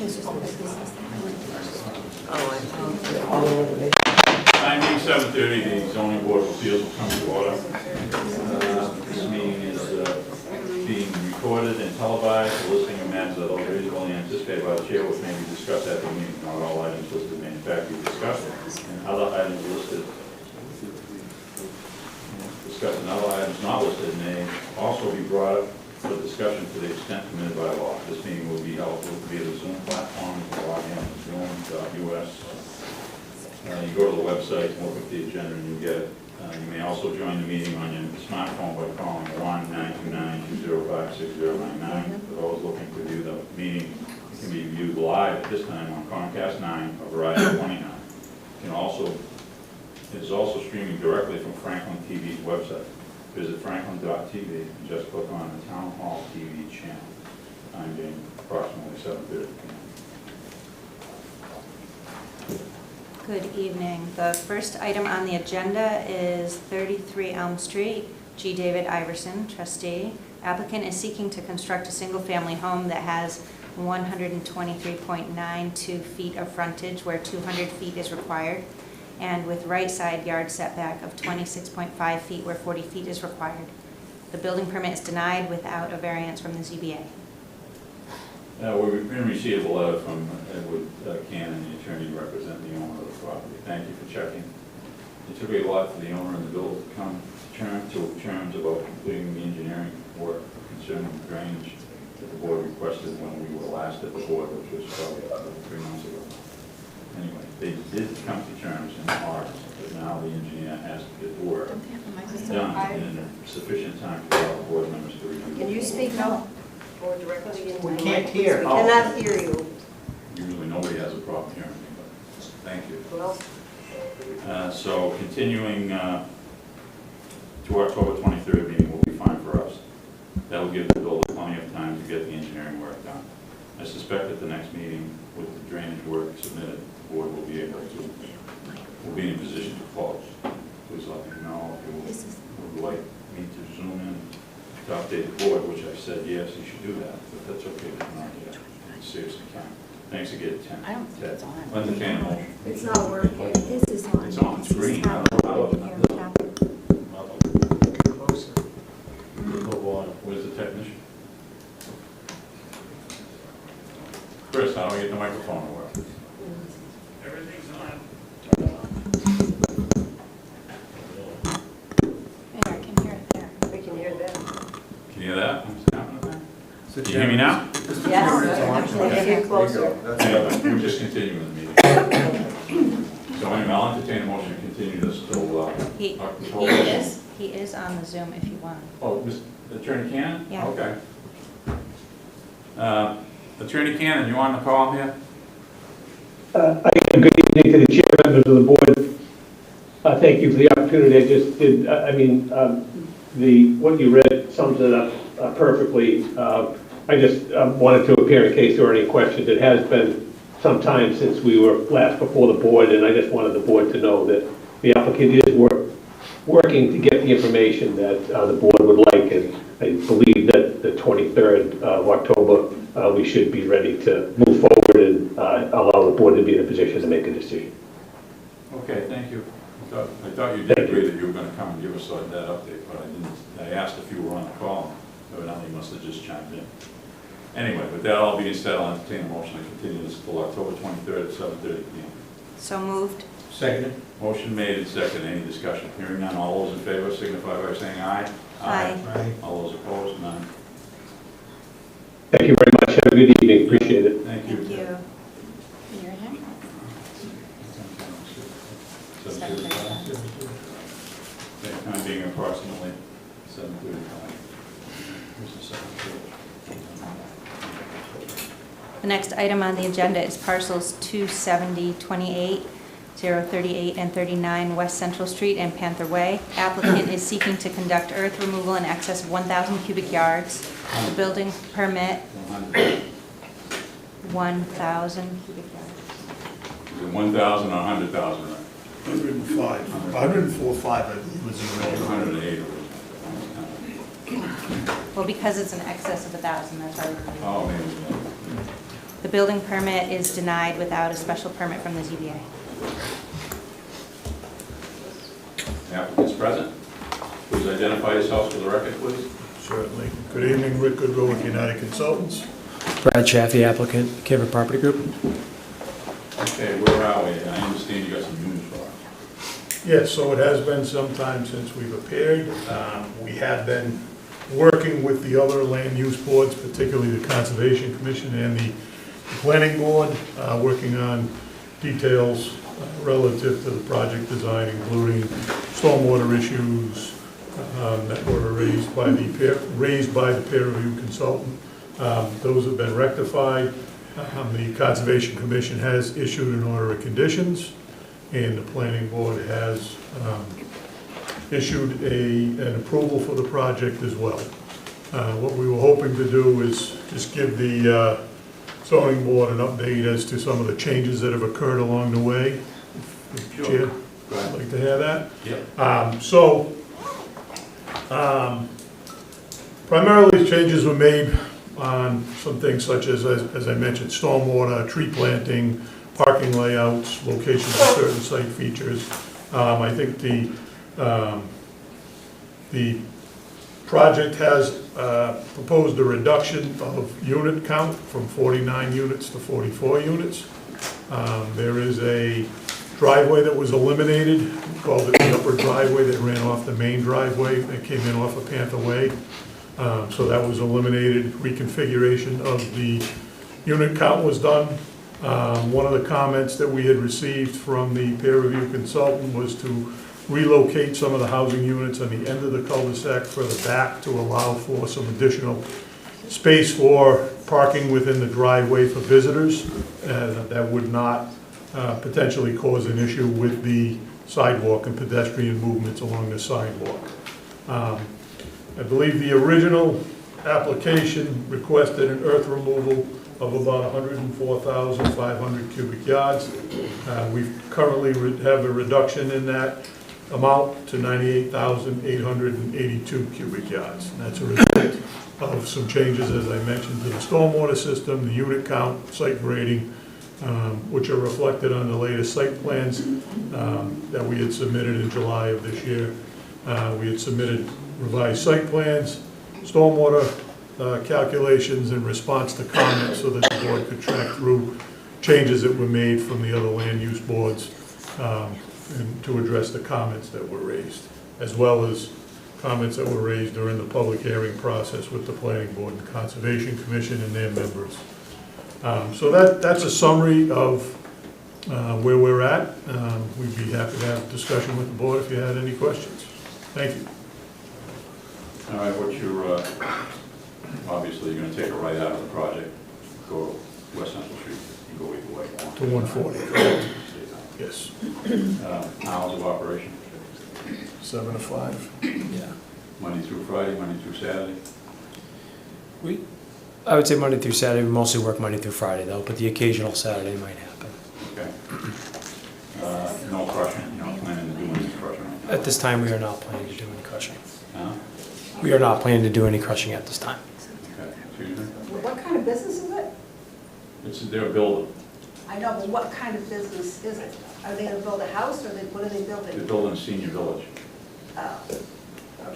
Timing 7:30, the zoning board of appeals will come to order. This meeting is being recorded and televised. The listing of matters that are reasonably anticipated by the chair, which may be discussed at the meeting. Not all items listed may in fact be discussed, and other items listed not listed may also be brought up for discussion to the extent permitted by law. This meeting will be held via the Zoom platform. Log in at zoom.us. You go to the website and look at the agenda and you get it. You may also join the meeting on your smartphone by calling 1-929-205-6099. For those looking to view the meeting, it can be viewed live at this time on Comcast 9 or Verizon 29. It is also streaming directly from Franklin TV's website. Visit franklin.tv and just click on the Town Hall TV channel. Time being approximately 7:30 p.m. Good evening. The first item on the agenda is 33 Elm Street. G. David Iverson, trustee. Applicant is seeking to construct a single-family home that has 123.92 feet of frontage where 200 feet is required, and with right side yard setback of 26.5 feet where 40 feet is required. The building permit is denied without a variance from the ZBA. We've been received a letter from Edward Cannon, the attorney representing the owner of the property. Thank you for checking. It took a lot for the owner and the builder to come to terms about completing the engineering work concerning drainage that the board requested when we were last at the board, which was probably 3 months ago. Anyway, they did come to terms in August, but now the engineer has to get the work done in sufficient time for all the board members to review. Can you speak up? Or directly into We the can't mic? hear. We cannot hear you. Usually nobody has a problem hearing me, but thank you. Well, So continuing to October 23rd meeting will be fine for us. That will give the builder plenty of time to get the engineering work done. I suspect at the next meeting, with the drainage work submitted, the board will be able to, will be in a position to close. Please let me know if you would like me to zoom in to update the board, which I said, yes, you should do that, but that's okay if not yet. Seriously, can. Thanks again, Tim. I don't think it's on. Entertain a motion. it's not working. This is on. It's on the screen. I don't know how Closer. Where's the technician? Chris, how do we get the microphone to work? Everything's on. Yeah, I can hear it there. We can hear that. Can you hear that? Can you hear me now? Yes, get closer. Anyway, we're just continuing the meeting. So anyway, I'll entertain a motion to continue this till October. He is on the Zoom if you want. Oh, Mr. Attorney Cannon? Yeah. Okay. Attorney Cannon, you on the call here? Good evening to the chair, members of the board. Thank you for the opportunity. I just did, what you read sums it up perfectly. I just wanted to appear in case there were any questions. It has been some time since we were last before the board, and I just wanted the board to know that the applicant is working to get the information that the board would like, and I believe that the 23rd of October we should be ready to move forward and allow the board to be in a position to make a decision. Okay, thank you. I thought you did agree that you were going to come and give us that update, but I didn't. I asked if you were on the call. Evidently, you must have just chimed in. Anyway, with that all being said, I'll entertain a motion to continue this till October 23rd at 7:30 p.m. So moved. Second. Motion made and seconded. Any discussion? Hearing none. All those in favor signify by saying aye. Aye. All those opposed, none. Thank you very much. Have a good evening. Appreciate it. Thank you. Thank you. You're him? Time being approximately 7:35. The next item on the agenda is parcels 270, 28, 038, and 39 West Central Street and Panther Way. Applicant is seeking to conduct earth removal in excess of 1,000 cubic yards. The building permit, 1,000 cubic yards. Is it 1,000 or 100,000, right? 105. 104.5, I believe was the original. 108. Well, because it's in excess of 1,000, that's why we're. Oh, maybe. The building permit is denied without a special permit from the ZBA. The applicant's present. Please identify yourselves for the record, please. Certainly. Good evening, Rick Goodrow with United Consultants. Brad Chaffee, applicant, Caver Property Group. Okay, where are we? I understand you got some news for us. Yes, so it has been some time since we've appeared. We have been working with the other land use boards, particularly the Conservation Commission and the Planning Board, working on details relative to the project design, including stormwater issues that were raised by the peer review consultant. Those have been rectified. The Conservation Commission has issued an order of conditions, and the Planning Board has issued an approval for the project as well. What we were hoping to do is just give the zoning board an update as to some of the changes that have occurred along the way. Sure. Chair, Go ahead. I'd like to hear that. Yep. Primarily, changes were made on some things such as I mentioned, stormwater, tree planting, parking layouts, locations of certain site features. I think the project has proposed a reduction of unit count from 49 units to 44 units. There is a driveway that was eliminated, we called it the upper driveway, that ran off the main driveway that came in off of Panther Way. So that was eliminated. Reconfiguration of the unit count was done. One of the comments that we had received from the peer review consultant was to relocate some of the housing units on the end of the cul-de-sac further back to allow for some additional space for parking within the driveway for visitors. That would not potentially cause an issue with the sidewalk and pedestrian movements along the sidewalk. I believe the original application requested an earth removal of about 104,500 cubic yards. We currently have a reduction in that amount to 98,882 cubic yards. And that's a result of some changes, as I mentioned, to the stormwater system, the unit count, site grading, which are reflected on the latest site plans that we had submitted in July of this year. We had submitted revised site plans, stormwater calculations in response to comments so that the board could track through changes that were made from the other land use boards and to address the comments that were raised, as well as comments that were raised during the public hearing process with the Planning Board and Conservation Commission and their members. So that's a summary of where we're at. We'd be happy to have a discussion with the board if you had any questions. Thank you. All right, what's your, obviously, you're gonna take a right out of the project, go West Central Street, you go either way. To 140, correct? Yes. Hours of operation, 7 to 5. Yeah. Monday through Friday, Monday through Saturday? I would say Monday through Saturday. We mostly work Monday through Friday though, but the occasional Saturday might happen. Okay. No crushing, you're not planning to do any crushing? At this time, we are not planning to do any crushing. Huh? We are not planning to do any crushing at this time. Okay, excuse me? What kind of business is it? It's their builder. I know, but what kind of business is it? Are they gonna build a house, or what are they They're building? building Senior Village. Oh, Just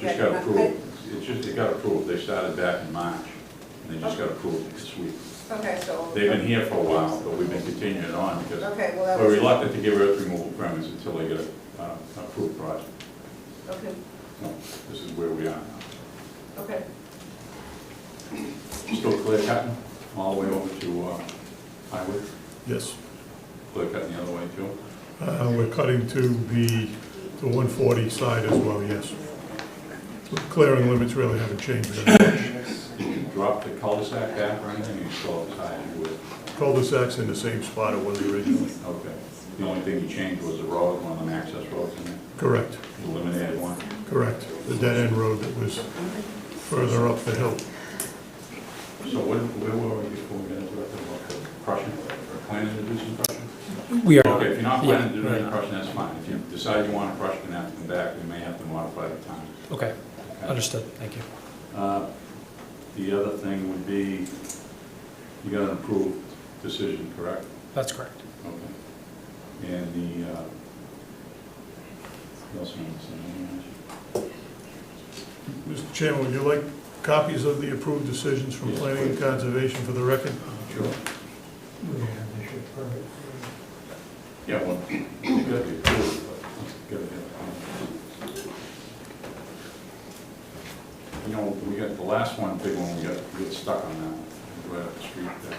okay. got approved. It's just, they got approved. They started back in March, and they just got approved this week. Okay, so. They've been here for a while, but we've been continuing it on because Okay, well, that we're was. reluctant to give earth removal permits until they get an approved project. Okay, So this is where we are now. okay. Still clear cutting all the way over to Highway? Yes. Clear cutting the other way too? We're cutting to the 140 side as well, yes. The clearing limits really haven't changed very much. Did you drop the cul-de-sac back or anything? You still as high as you would? Cul-de-sac's in the same spot it was originally. Okay. The only thing you changed was the road, one of them access roads in there? Correct, You eliminated one? correct. The dead-end road that was further up the hill. So where were we before we got into it? About the crushing? Or planning to do some crushing? We are. Okay, if you're not planning to do we're any not. crushing, that's fine. If you decide you want to crush, then have to come back, we may have to modify the time. Okay, Okay? understood. Thank you. The other thing would be, you got an approved decision, correct? That's correct. Okay. And the, what else am I missing? Mr. Chairman, would you like copies of the approved decisions from Yes, Planning and please. Conservation for the record? Sure. Yeah, well, you got the approval, but let's get it. You know, we got the last one, big one, we got stuck on that one, right up the street there.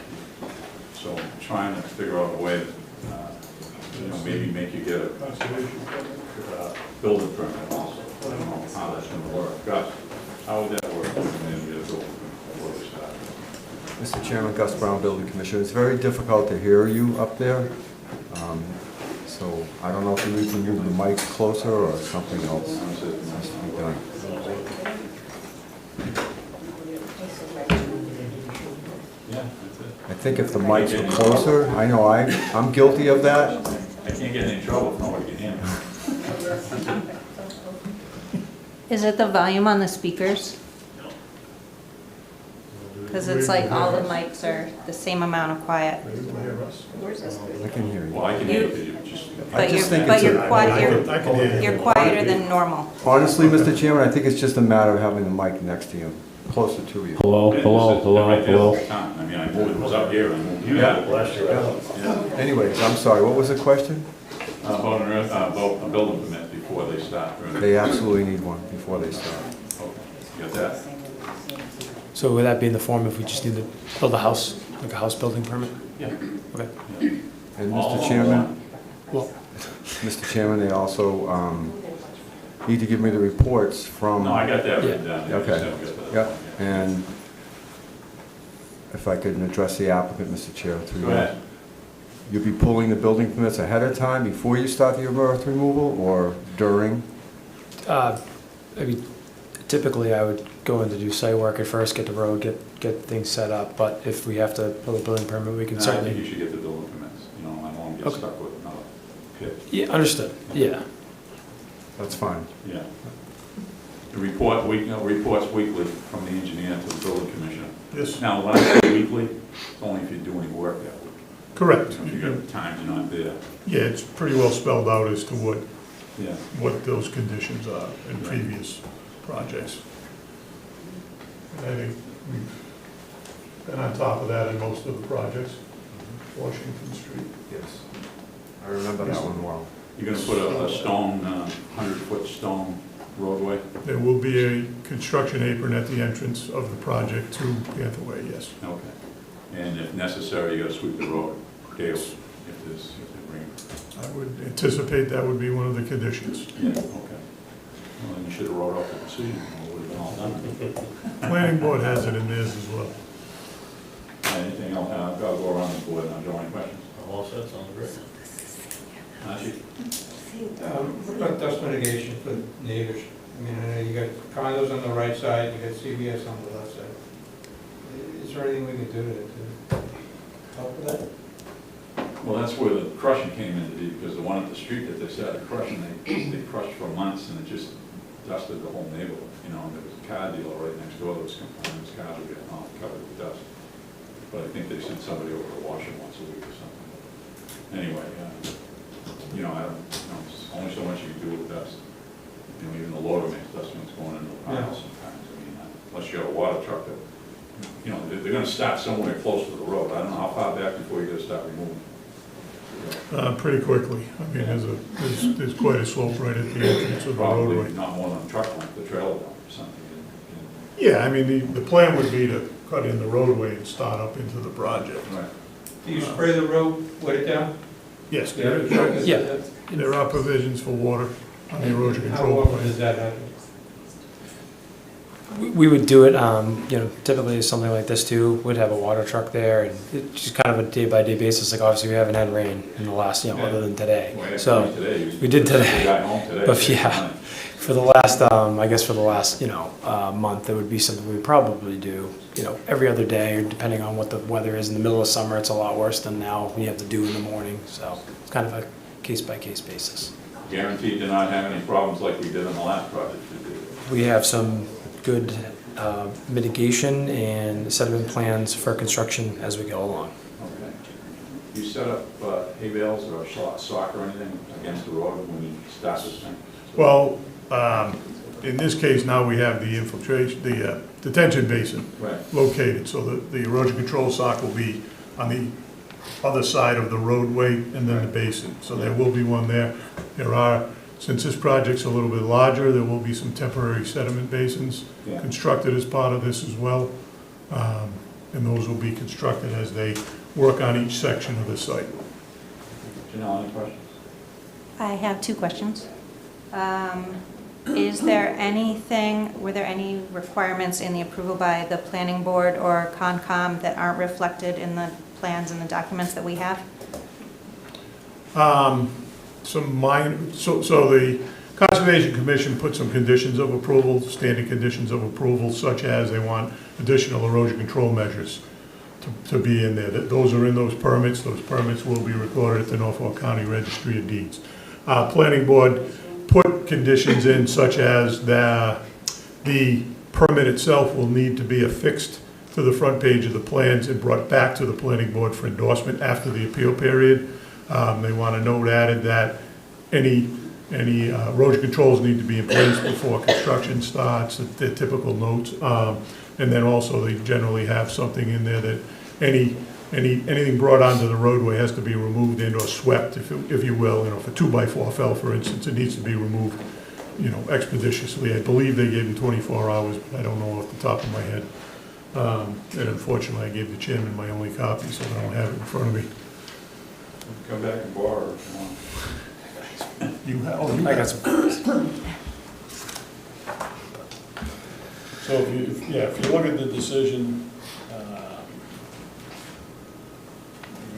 So I'm trying to figure out a way to, you know, maybe make you get a building permit also. I don't know how that's gonna work. Gus, how would that work? Maybe get a building permit before we start. Mr. Chairman, Gus Brown, Building Commissioner. It's very difficult to hear you up there. So I don't know if you need to move the mic closer or something else has to be done. Yeah, that's it. I think if the mics were closer, I know I'm guilty of that. I can't get in any trouble if nobody can hear me. Is it the volume on the speakers? Because it's like all the mics are the same amount of quiet. Are you able to hear us? I can hear Well, you. I can hear you, just. But just think but it's a- you're quiet, I can hear you. you're quieter than normal. Honestly, Mr. Chairman, I think it's just a matter of having the mic next to you, closer to you. Hello, hello, hello, Right there all hello. the time. I mean, I moved, it was up here, and I moved. Yeah. Anyways, I'm sorry, what was the question? About a building permit before they start. They absolutely need one before they start. Okay, you got that? So would that be in the form if we just need to build a house, like a house building permit? Yeah. Okay. And All Mr. Chairman, Well, Mr. Chairman, they also need to give me the reports from... No, I got that written down. Okay. I just haven't got Yeah, that. and if I could address the applicant, Mr. Chair, through Go you. ahead. You'll be pulling the building permits ahead of time before you start the earth removal or during? I mean, typically I would go in to do site work at first, get the road, get things set up, but if we have to pull a building permit, we can No, I think you certainly. should get the building permits, you know, I don't want to get Okay. stuck with another pit. Yeah, understood, yeah. That's fine. Yeah. The reports weekly from the engineer to the building commissioner. Yes, Now, when I say weekly, it's only if you're doing work that week. correct. If you got times you're not there. Yeah, it's pretty well spelled out as to Yeah. what those conditions are in previous projects. And I think we've been on top of that in most of the projects. Washington Street. Yes. I remember that one well. You're gonna put a stone, 100-foot stone roadway? There will be a construction apron at the entrance of the project to Panther Way, yes. Okay. And if necessary, you gotta sweep the road daily if there's rain. I would anticipate that would be one of the conditions. Yeah, okay. Well, then you should have wrote off the decision, or would have been all done. Planning board has it in theirs as well. Anything else? I'll go around the board now. Joe, any questions? All set, sounds great. Nashi? What about dust mitigation for neighbors? I mean, I know you got condos on the right side, you got CVS on the left side. Is there anything we can do to help with that? Well, that's where the crushing came into be, because the one at the street that they started crushing, they crushed for months, and it just dusted the whole neighborhood. You know, and there was a car dealer right next door that was complaining his cars were getting all covered with dust. But I think they sent somebody over to wash them once a week or something. Anyway, you know, there's only so much you can do with dust. You know, even the loader makes dust when it's going into the pile sometimes. I mean, unless you have a water truck that, you know, they're gonna start somewhere close to the road. I don't know how far back before you gotta start removing. Pretty quickly. I mean, there's quite a slope right at the entrance of the Probably roadway. not more than a truck length, the trailer dump or something. Yeah, I mean, the plan would be to cut in the roadway and start up into the project. Right. Do you spray the road, wet it down? Yes, Yeah. there are provisions for water on the erosion How control often plan. does that happen? We would do it, you know, typically something like this too, would have a water truck there, and it's just kind of a day-by-day basis, like obviously we haven't had rain in the last, you know, other than today. Well, yeah, So, today, we did today. We got home today. But yeah, for the last, I guess for the last, you know, month, it would be something we'd probably do, you know, every other day, or depending on what the weather is. In the middle of summer, it's a lot worse than now, when you have to do in the morning, so it's kind of a case-by-case basis. Guaranteed to not have any problems like we did on the last project we did. We have some good mitigation and sediment plans for construction as we go along. Okay. you set up hay bales or sock or anything against the road when you start this thing? Well, in this case, now we have the infiltration, the detention basin Right. located, so the erosion control sock will be on the other side of the roadway and then the basin. So there will be one there. There are, since this project's a little bit larger, there will be some temporary sediment basins Yeah. constructed as part of this as well. And those will be constructed as they work on each section of the site. Janelle, any questions? I have two questions. Is there anything, were there any requirements in the approval by the planning board or Concom that aren't reflected in the plans and the documents that we have? Some minor, so the Conservation Commission put some conditions of approval, standard conditions of approval, such as they want additional erosion control measures to be in there. Those are in those permits. Those permits will be recorded at the Norfolk County Registry of Deeds. Planning board put conditions in such as the permit itself will need to be affixed to the front page of the plans and brought back to the planning board for endorsement after the appeal period. They want a note added that any erosion controls need to be in place before construction starts, the typical notes. And then also they generally have something in there that anything brought onto the roadway has to be removed and or swept, if you will. You know, if a 2x4 fell, for instance, it needs to be removed, you know, expeditiously. I believe they gave them 24 hours, but I don't know off the top of my head. And unfortunately, I gave the chairman my only copy, so I don't have it in front of me. Come back and borrow if you want. I got some. So if you look at the decision, go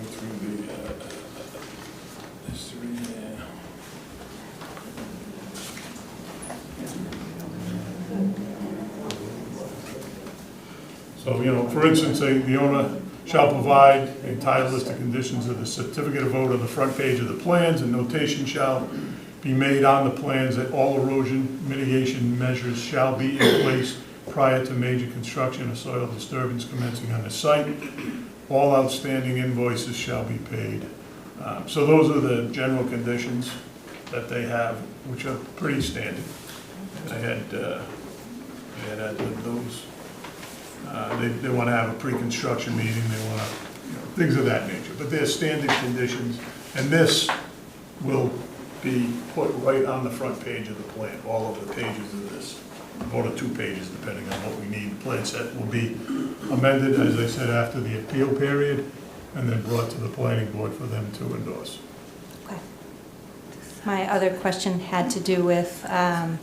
through the history there. So, you know, for instance, the owner shall provide a entire list of conditions of the certificate of vote on the front page of the plans, and notation shall be made on the plans that all erosion mitigation measures shall be in place prior to major construction or soil disturbance commencing on the site. All outstanding invoices shall be paid. So those are the general conditions that they have, which are pretty standard. And I had those. They want to have a pre-construction meeting, they want to, you know, things of that nature. But they're standard conditions, and this will be put right on the front page of the plan, all of the pages of this, one or 2 pages, depending on what we need. The plan set will be amended, as I said, after the appeal period, and then brought to the planning board for them to endorse. Okay. My other question had to do with the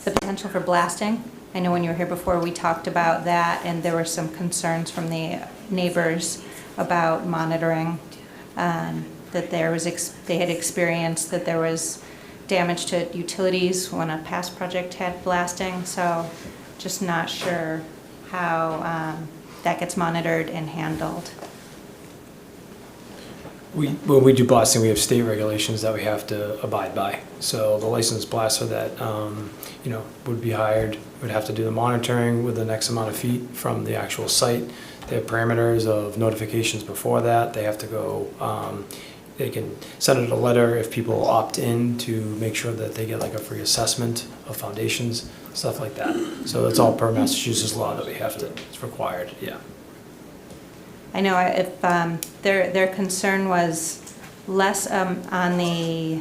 potential for blasting. I know when you were here before, we talked about that, and there were some concerns from the neighbors about monitoring, that they had experienced that there was damage to utilities when a past project had blasting, so just not sure how that gets monitored and handled. When we do blasting, we have state regulations that we have to abide by. So the licensed blaster that, you know, would be hired would have to do the monitoring within X amount of feet from the actual site. They have parameters of notifications before that. They have to go, they can send out a letter if people opt in to make sure that they get like a free assessment of foundations, stuff like that. So it's all per Massachusetts law that we have to, it's required, yeah. I know if their concern was less on the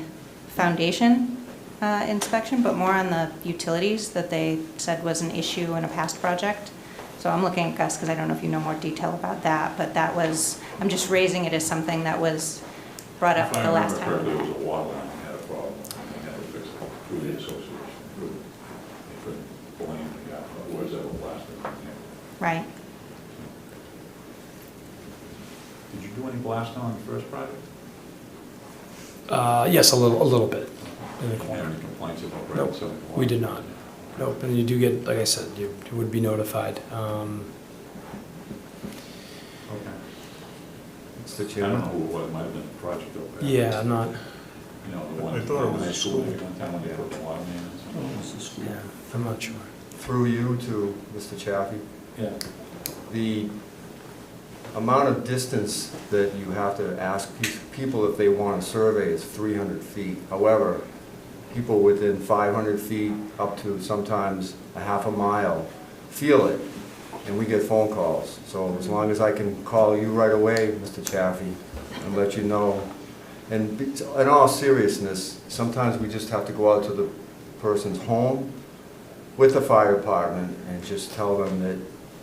foundation inspection, but more on the utilities that they said was an issue in a past project. So I'm looking at Gus because I don't know if you know more detail about that, but that was, I'm just raising it as something that was brought up the last time. If I remember correctly, it was a water line that had a problem, and they had to fix it through the association. They couldn't blame the guy, where's that blast? Right. Did you do any blasting on the first project? Yes, a little bit. In the Did you corner. have any complaints about Nope, that? So- we did not. Nope, and you do get, like I said, you would be notified. Okay. Mr. I don't Chairman? know who it was, it might have been the project up there. Yeah, I'm not, You know, the one. I thought it was high a school, school. One time when they put the water main in. yeah, I'm not sure. Through you to Mr. Chaffee, Yeah. the amount of distance that you have to ask people if they want a survey is 300 feet. However, people within 500 feet up to sometimes a half a mile feel it, and we get phone calls. So as long as I can call you right away, Mr. Chaffee, and let you know. And in all seriousness, sometimes we just have to go out to the person's home with the fire department and just tell them that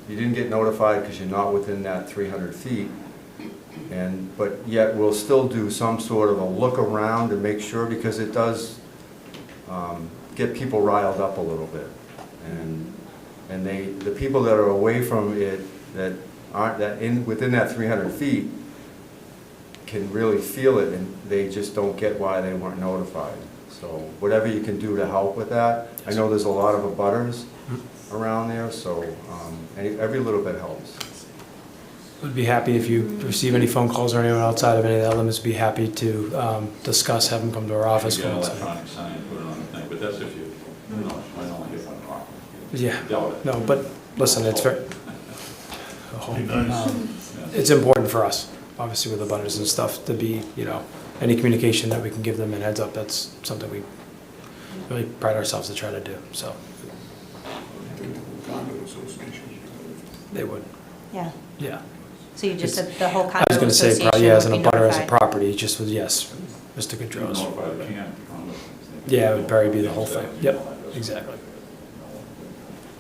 you didn't get notified because you're not within that 300 feet. But yet we'll still do some sort of a look around to make sure, because it does get people riled up a little bit. And the people that are away from it, that aren't within that 300 feet, can really feel it, and they just don't get why they weren't notified. So whatever you can do to help with that. I know there's a lot of abutters around there, so every little bit helps. Would be happy if you receive any phone calls or anyone outside of any of the elements, be happy to discuss, have them come to our office. Get an electronic sign, put it on the thing, but that's if you, I don't hear from the rock. Yeah, Doubt it. no, but listen, it's very, Be nice. it's important for us, obviously with the butters and stuff, to be, any communication that we can give them and heads up, that's something we really pride ourselves to try to do, so. They would, Yeah, yeah. so you just said the whole I condo was gonna say, association probably, yeah, as would an be abutter as a notified. property, just with, yes, Mr. Gaudreau's. Notify the can. Yeah, it would probably be the whole thing, yep, exactly.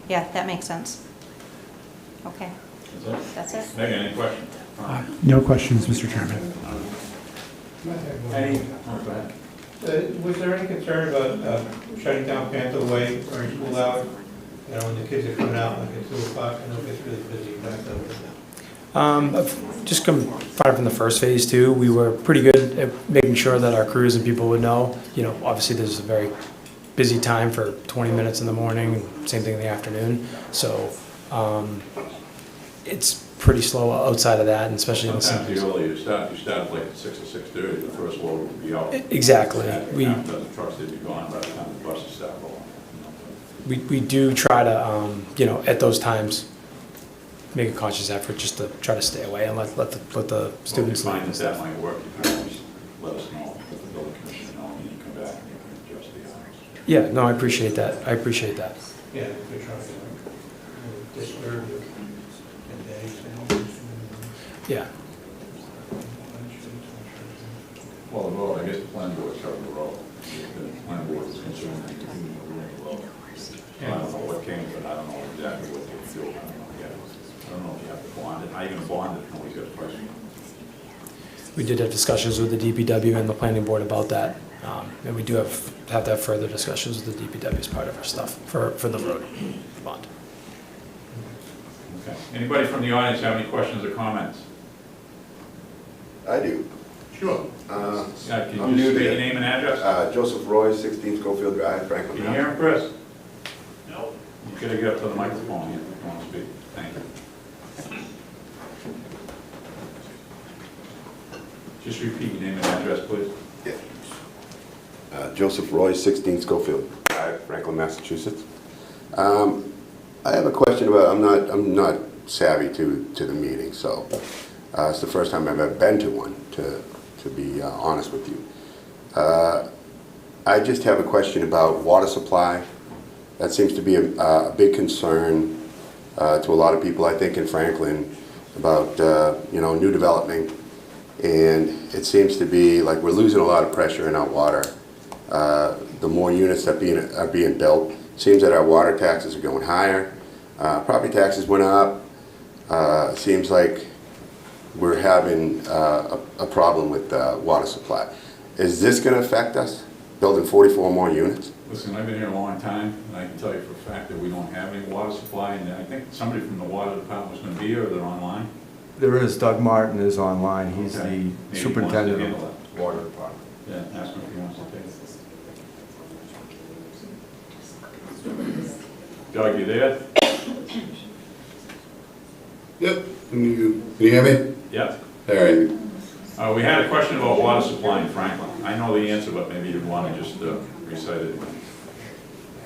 Yeah, that makes sense. Okay, that's it. Megan, any questions? No questions, Mr. Chairman. Any? Oh, go ahead. Was there any concern about shutting down Panther Way during school hours? You know, when the kids are coming out like at 2 o'clock, I know it gets really busy back there. I've just come from the first phase too. We were pretty good at making sure that our crews and people would know. Obviously there's a very busy time for 20 minutes in the morning, same thing in the afternoon. So it's pretty slow outside of that, and especially in the Sometimes summers. the earlier you start like at 6 or 6:30, the first load would be out. Exactly. Half dozen trucks, they'd be gone by the time the buses start rolling. We do try to, at those times, make a conscious effort just to try to stay away and let the students Well, leave. if you find that might work, you can always let us know, let the building commissioner know, and you come back and you can adjust the hours. Yeah, no, I appreciate that. I appreciate that. Yeah, good try to disturb you. Yeah. Well, the road, I guess the planning board covered the road. The planning board was concerned that you couldn't move the road. I don't know what came, but I don't know exactly what they do. I don't know yet. I don't know if you have to bond it. How are you going to bond it? Nobody's got a price. We did have discussions with the DPW and the planning board about that. And we do have to have further discussions with the DPW as part of our stuff for the road bond. Okay. Anybody from the audience have any questions or comments? I do. Sure. I'm Can you new just state to your name and address? Joseph Roy, 16 Schofield Drive, Franklin. Can you hear him, Chris? No. You gotta get up to the microphone here if you want to speak. Thank you. Just repeat your name and address, please. Yeah. Joseph Roy, 16 Schofield Drive, Franklin, Massachusetts. I have a question about, I'm not savvy to the meeting, so it's the first time I've ever been to one, to be honest with you. I just have a question about water supply. That seems to be a big concern to a lot of people, I think, in Franklin about new development, and it seems to be like we're losing a lot of pressure in our water. The more units that are being built, it seems that our water taxes are going higher. Property taxes went up. Seems like we're having a problem with water supply. Is this going to affect us, building 44 more units? Listen, I've been here a long time, and I can tell you for a fact that we don't have any water supply, and I think somebody from the water department was going to be here, or they're online. There is, Doug Martin is online. He's Okay. the Maybe he superintendent wants to of handle the water department. Yeah, ask him if he wants to take it. Doug, you there? Yep. Can you hear me? Yeah. All right. We had a question about water supply in Franklin. I know the answer, but maybe you'd want to just recite it.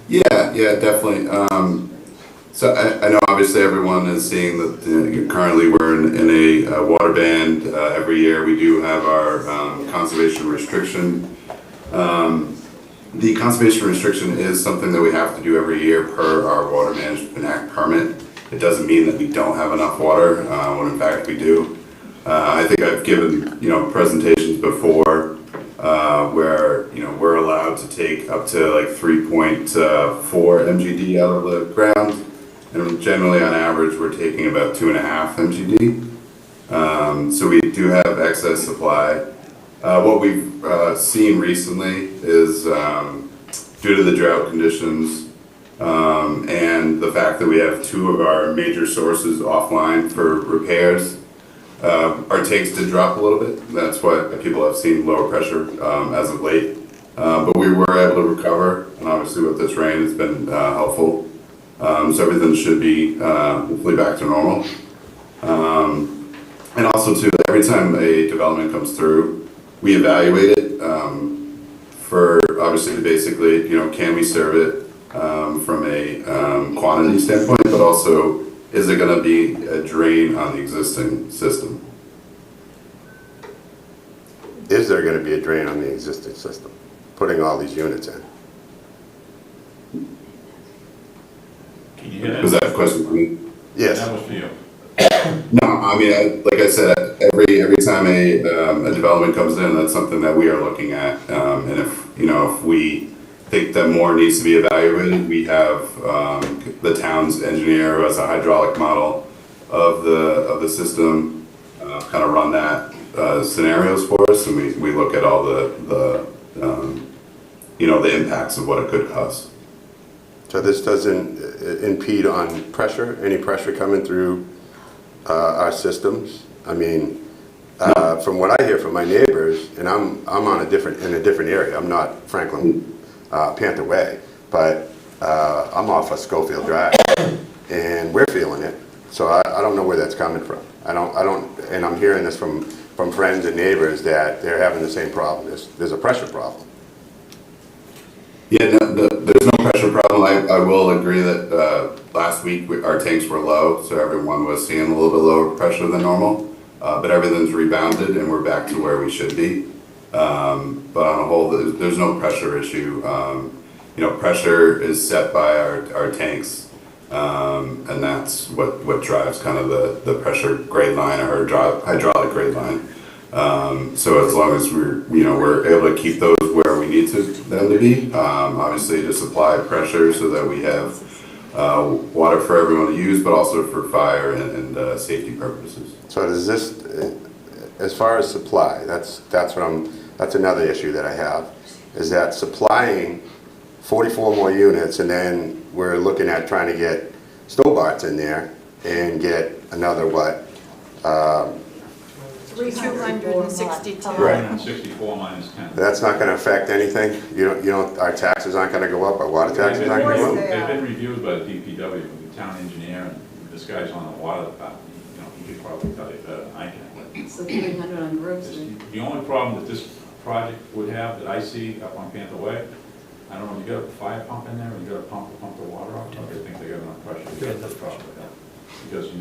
Yeah, definitely. So I know obviously everyone is seeing that currently we're in a water band. Every year we do have our conservation restriction. The conservation restriction is something that we have to do every year per our Water Management Act permit. It doesn't mean that we don't have enough water, when in fact we do. I think I've given, presentations before where, we're allowed to take up to like 3.4 MGD out of the ground. And generally on average, we're taking about 2.5 MGD. So we do have excess supply. What we've seen recently is due to the drought conditions and the fact that we have two of our major sources offline for repairs, our tanks did drop a little bit. That's why people have seen lower pressure as of late. But we were able to recover, and obviously with this rain, it's been helpful. So everything should be hopefully back to normal. And also too, every time a development comes through, we evaluate it for obviously basically, can we serve it from a quantity standpoint, but also is it going to be a drain on the existing system? Is there going to be a drain on the existing system, putting all these units in? Can you hear that? Was that a question for me? Yes. That was for you. No, I mean, like I said, every time a development comes in, that's something that we are looking at. And if we think that more needs to be evaluated, we have the town's engineer who has a hydraulic model of the system, kind of run that scenarios for us, and we look at all the impacts of what it could cost. So this doesn't impede on pressure, any pressure coming through our systems? I mean, from what I hear from my neighbors, and I'm in a different area. I'm not Franklin Panther Way, but I'm off of Schofield Drive, and we're feeling it. So I don't know where that's coming from. I don't, and I'm hearing this from friends and neighbors that they're having the same problem. There's a pressure problem. Yeah, there's no pressure problem. I will agree that last week our tanks were low, so everyone was seeing a little bit lower pressure than normal. But everything's rebounded and we're back to where we should be. But on a whole, there's no pressure issue. Pressure is set by our tanks, and that's what drives kind of the pressure grade line or hydraulic grade line. So as long as we're able to keep those where we need them to be, obviously to supply pressure so that we have water for everyone to use, but also for fire and safety purposes. So does this, as far as supply, that's another issue that I have, is that supplying 44 more units, and then we're looking at trying to get Stobarts in there and get another what? 262. 264 minus 10. That's not going to affect anything. Our taxes aren't going to go up. Our water taxes aren't going to go up. They've been reviewed by the DPW, the town engineer, and this guy's on the water department. He could probably tell you better than I can. So 300 on Grove Street. The only problem that this project would have that I see up on Panther Way, I don't know, you got a fire pump in there, or you got a pump to pump the water off? I think they got enough pressure to get this problem. Because, the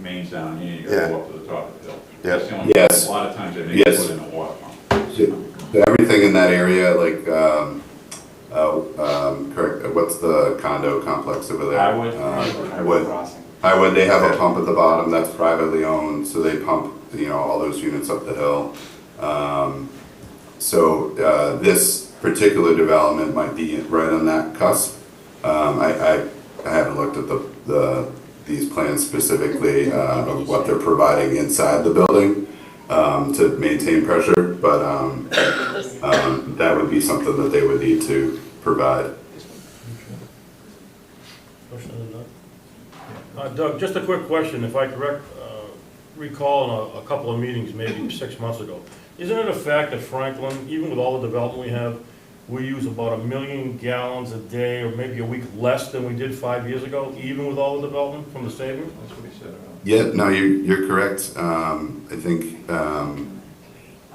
main's down here, you gotta go up to the top of the hill. That's the only Yes. problem. A lot of times they make it put in a water pump. So everything in that area, like, correct, what's the condo complex over there? Highwood, they have a pump at the bottom that's privately owned, so they pump, all those units up the hill. This particular development might be right on that cusp. I haven't looked at these plans specifically of what they're providing inside the building to maintain pressure, but that would be something that they would need to provide. Doug, just a quick question, if I recall in a couple of meetings, maybe 6 months ago, isn't it a fact that Franklin, even with all the development we have, we use about 1 million gallons a day, or maybe a week less than we did 5 years ago, even with all the development from the savings? That's what he said. Yeah, no, you're correct. I think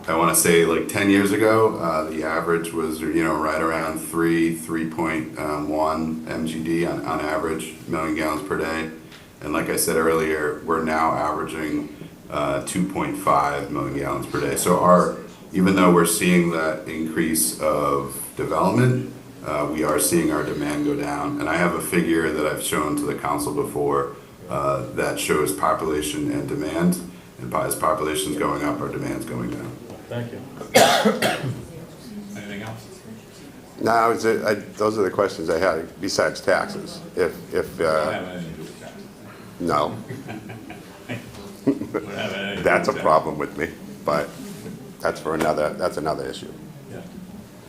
I want to say like 10 years ago, the average was, right around 3.1 MGD on average, million gallons per day. And like I said earlier, we're now averaging 2.5 million gallons per day. So even though we're seeing that increase of development, we are seeing our demand go down. And I have a figure that I've shown to the council before that shows population and demand. And as population's going up, our demand's going down. Thank you. Anything else? No, those are the questions I had, besides taxes. If I don't have anything to do with taxes. no, We don't have anything to do that's a with problem with me, but that's another issue. taxes. Yeah.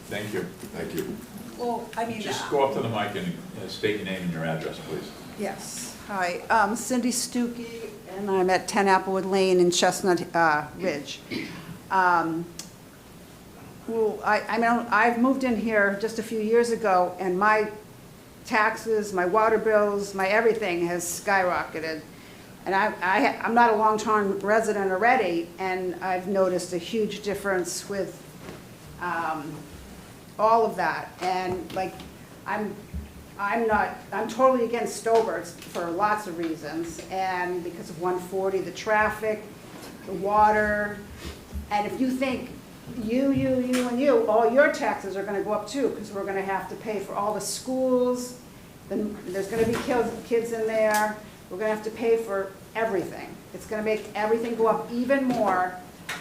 Thank you. Thank you. Well, I mean, Just go up to the mic and state your name and your address, please. yes. Hi, Cindy Stuckey, and I'm at 10 Applewood Lane in Chestnut Ridge. Well, I've moved in here just a few years ago, and my taxes, my water bills, my everything has skyrocketed. And I'm not a long-term resident already, and I've noticed a huge difference with all of that. And like, I'm totally against Stoberts for lots of reasons, and because of 140, the traffic, the water, and if you think you, and you, all your taxes are gonna go up too, because we're gonna have to pay for all the schools, then there's gonna be kids in there, we're gonna have to pay for everything. It's gonna make everything go up even more,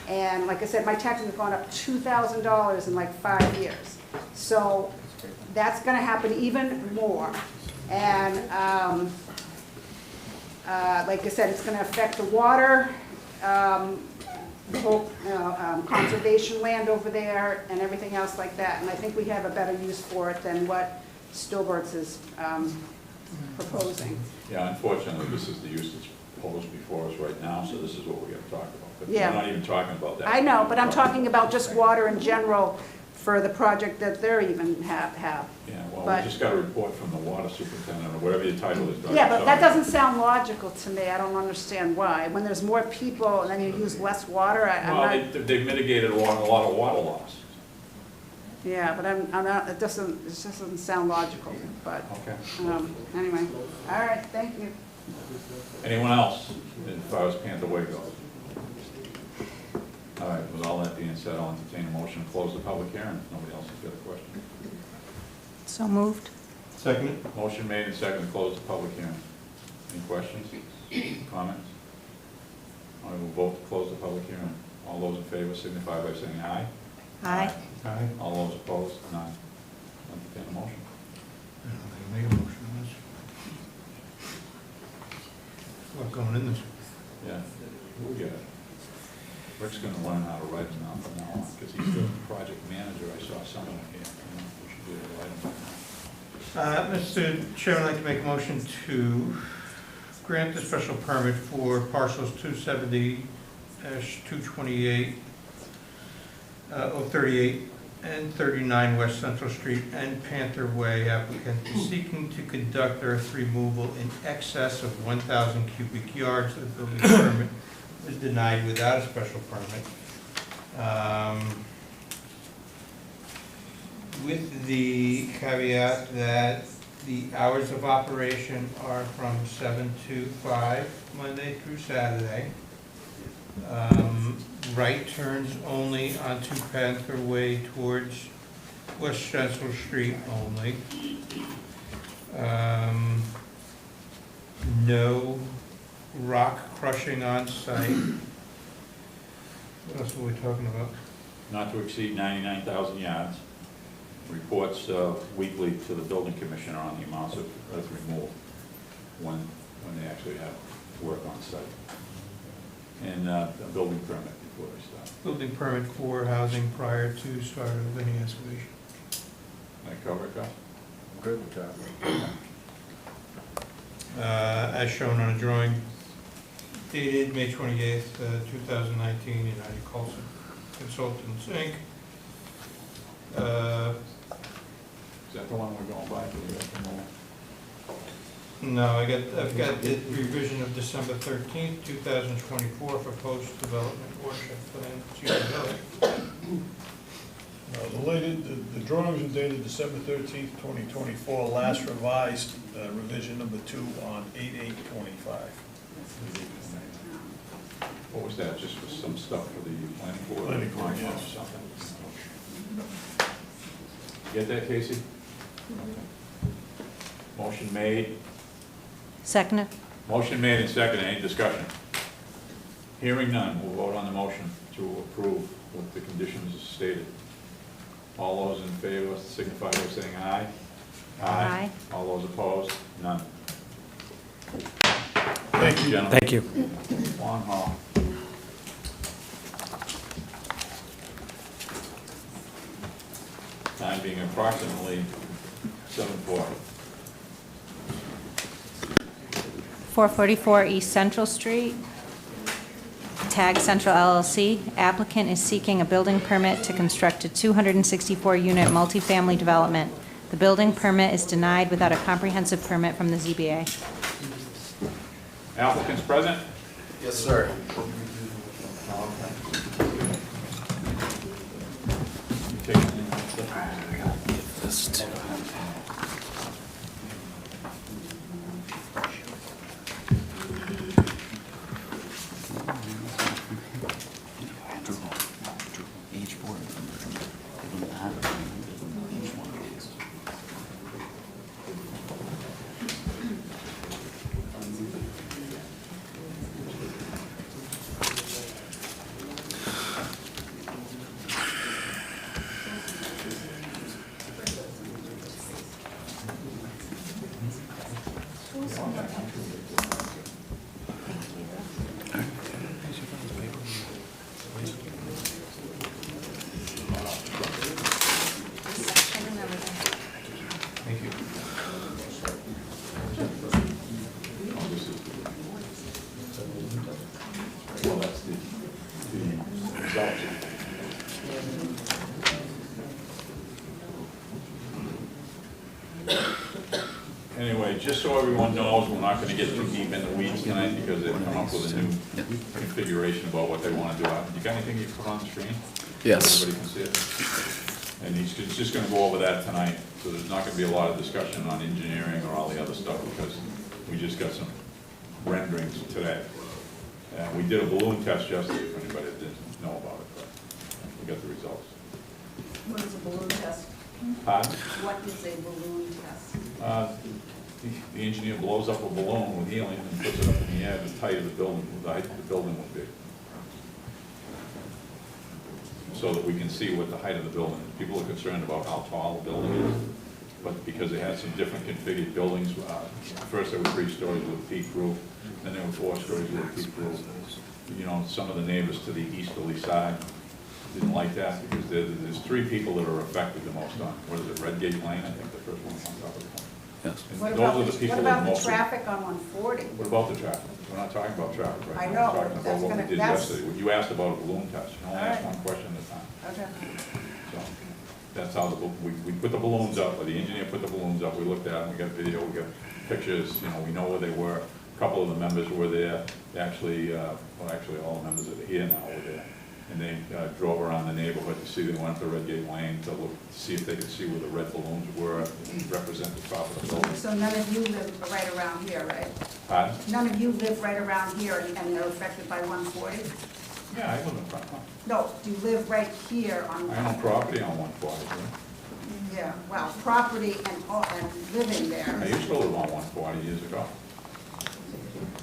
and like I said, my taxes have gone up $2,000 in like 5 years. So that's gonna happen even more. And like I said, it's gonna affect the water, the whole conservation land over there and everything else like that. And I think we have a better use for it than what Stoberts is proposing. Yeah, unfortunately, this is the use that's posed before us right now, so this is what we're gonna talk about. But Yeah. we're not even talking about that. I know, but I'm talking about just water in general for the project that they're even have. Yeah, well, but- we just got a report from the water superintendent, or whatever your title is. Dr. Yeah, but that Sorry. doesn't sound logical to me. I don't understand why. When there's more people and then you use less water, I'm Well, not, they've mitigated a lot of water loss. yeah, but I'm not, it just doesn't sound logical, but, Okay. anyway. All right, thank you. Anyone else, as far as Panther Way goes? All right, with all that being said, I'll entertain a motion to close the public hearing. If nobody else has got a question. So moved. Second? Motion made and seconded to close the public hearing. Any questions, comments? I will vote to close the public hearing. All those in favor signify by saying aye. Aye. Aye. All those opposed, none. Entertain a motion. Make a motion on this. What's going in this? Yeah, we got it. Rick's gonna learn how to write them now from now on, because he's the project manager. I saw someone here. We should be able to write them down. Mr. Chairman, I'd like to make a motion to grant the special permit for parcels 270-228, 038 and 39 West Central Street and Panther Way. Applicant is seeking to conduct earth removal in excess of 1,000 cubic yards. The building permit was denied without a special permit. With the caveat that the hours of operation are from 7 to 5, Monday through Saturday. Right turns only onto Panther Way towards West Central Street only. No rock crushing on site. What else were we talking about? Not to exceed 99,000 yards. Reports weekly to the building commissioner on the amounts of earth removed when they actually have work on site. And a building permit before they start. Building permit for housing prior to start of any excavation. Can I cover it, Gus? Good with that. As shown on a drawing dated May 28th, 2019, United Consultants, Inc. Is that the one we're going by? Do we have to move? No, I've got the revision of December 13th, 2024 for post-development watershed plan, Cedar Village. The drawings are dated December 13th, 2024, last revised, revision number 2 on 8/8/25. What was that, just for some stuff for the planning board? Planning board, Or yes. something? Get that, Casey? Motion made. Seconded. Motion made and seconded. Any discussion? Hearing none, we'll vote on the motion to approve with the conditions as stated. All those in favor signify by saying aye. Aye. All those opposed? None. Thank you. Gentlemen. Thank you. Long haul. Time being approximately 7:40. 444 East Central Street, Tag Central LLC. Applicant is seeking a building permit to construct a 264-unit multifamily development. The building permit is denied without a comprehensive permit from the ZBA. Applicants present? Yes, sir. Thank you. Well, that's the results. Anyway, just so everyone knows, we're not gonna get too deep in the weeds tonight because they've come up with a new configuration about what they wanna do. You got anything you put on the screen? Yes. Everybody can see it? And he's just gonna go over that tonight, so there's not gonna be a lot of discussion on engineering or all the other stuff, because we just got some renderings today. And we did a balloon test yesterday, if anybody that didn't know about it, but we got the results. What is a balloon test? Pardon? What is a balloon test? The engineer blows up a balloon with helium and puts it up in the air, the height of the building, the height of the building would be. So that we can see what the height of the building is. People are concerned about how tall the building is, but because they had some different configured buildings, first there were 3 stories with a peak roof, then there were 4 stories with a peak roof. You know, some of the neighbors to the easterly side didn't like that, because there's 3 people that are affected the most on, what is it, Redgate Lane, I think the first one on top of the corner. Yes. And What those about, are the people what that about the mostly. traffic on 140? What about the traffic? We're not talking about traffic right I now. know, We're talking about that's what we gonna- did that's- yesterday. You asked about a balloon test. You only ask All right. one question at a time. Okay. So that's how we put the balloons up, or the engineer put the balloons up. We looked at them, we got video, we got pictures, you know, we know where they were. A couple of the members were there. Actually, well, actually, all the members that are here now were there. And they drove around the neighborhood to see, they went up to Redgate Lane to look, to see if they could see where the red balloons were, and represent the top of the building. So none of you live right around here, right? Pardon? None of you live right around here and are affected by 140? Yeah, I live in front. No, do you live right here on? I own property on 140. Yeah, well, property and living I there. used to live on 140 years ago.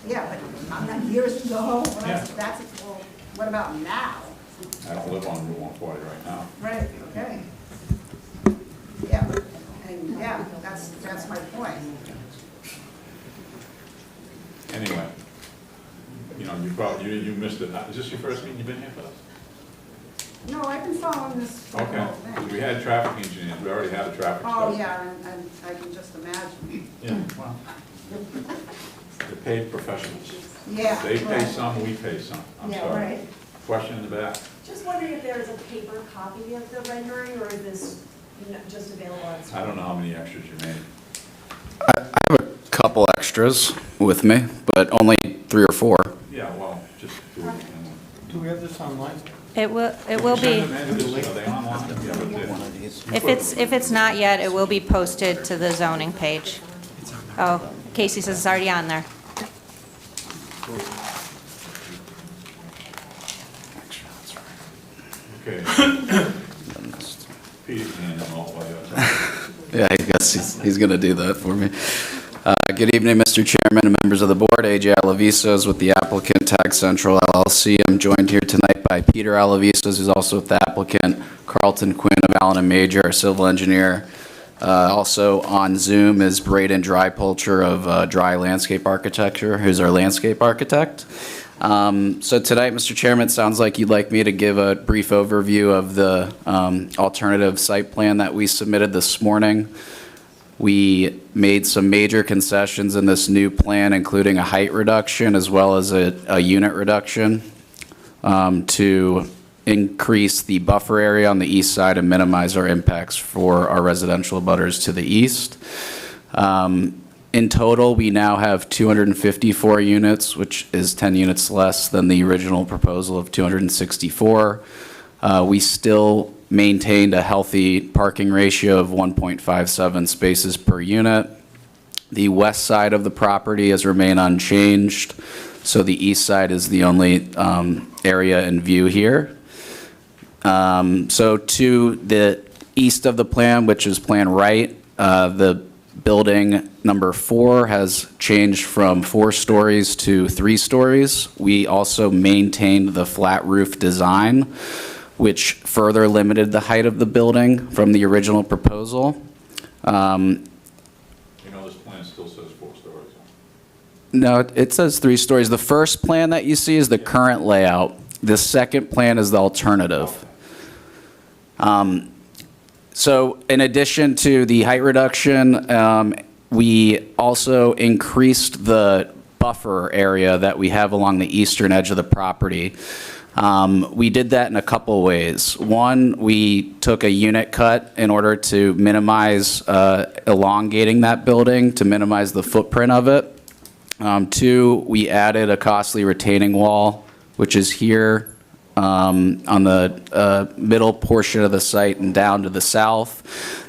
Yeah, but I'm not years ago. Well, Yeah. well, what about now? I don't live on Route 140 right now. Right, okay. Yeah, and yeah, that's my point. Anyway, you know, you missed it. Is this your first meeting you've been here for us? No, I've been following this for the Okay. whole thing. We had traffic engineers, we already had a traffic study. Oh, yeah, and I can just imagine. Yeah, well, they're paid professionals. Yeah. They pay right. some, we pay some. I'm Yeah, sorry. right. Question in the back? Just wondering if there is a paper copy of the rendering, or is this just available on screen? I don't know how many extras you made. I have a couple couple extras with me, but only 3 or 4. Yeah, well, just do it. Do we have this online? It will be, Are they online? Yeah, but if it's not yet, it will be posted to the zoning page. Oh, Casey says it's already on there. okay. Peter's handing them all by Yeah, I guess he's going to do that for me. Good evening, Mr. Chairman and members of the board. AJ Alavisos with the applicant, Tag Central LLC. I'm joined here tonight by Peter Alavisos, who's also with the applicant, Carlton Quinn of Allen and Major, our civil engineer. Also on Zoom is Braden Drypulcher of Dry Landscape Architecture, who's our landscape architect. So tonight, Mr. Chairman, it sounds like you'd like me to give a brief overview of the alternative site plan that we submitted this morning. We made some major concessions in this new plan, including a height reduction as well as a unit reduction to increase the buffer area on the east side and minimize our impacts for our residential abutters to the east. In total, we now have 254 units, which is 10 units less than the original proposal of 264. We still maintained a healthy parking ratio of 1.57 spaces per unit. The west side of the property has remained unchanged, so the east side is the only area in view here. So to the east of the plan, which is plan right, the building number 4 has changed from 4 stories to 3 stories. We also maintained the flat roof design, which further limited the height of the building from the original proposal. this plan still says 4 stories. No, it says 3 stories. The first plan that you see is the current layout. The second plan is the alternative. So in addition to the height reduction, we also increased the buffer area that we have along the eastern edge of the property. We did that in a couple ways. One, we took a unit cut in order to minimize elongating that building, to minimize the footprint of it. 2, we added a costly retaining wall, which is here on the middle portion of the site and down to the south.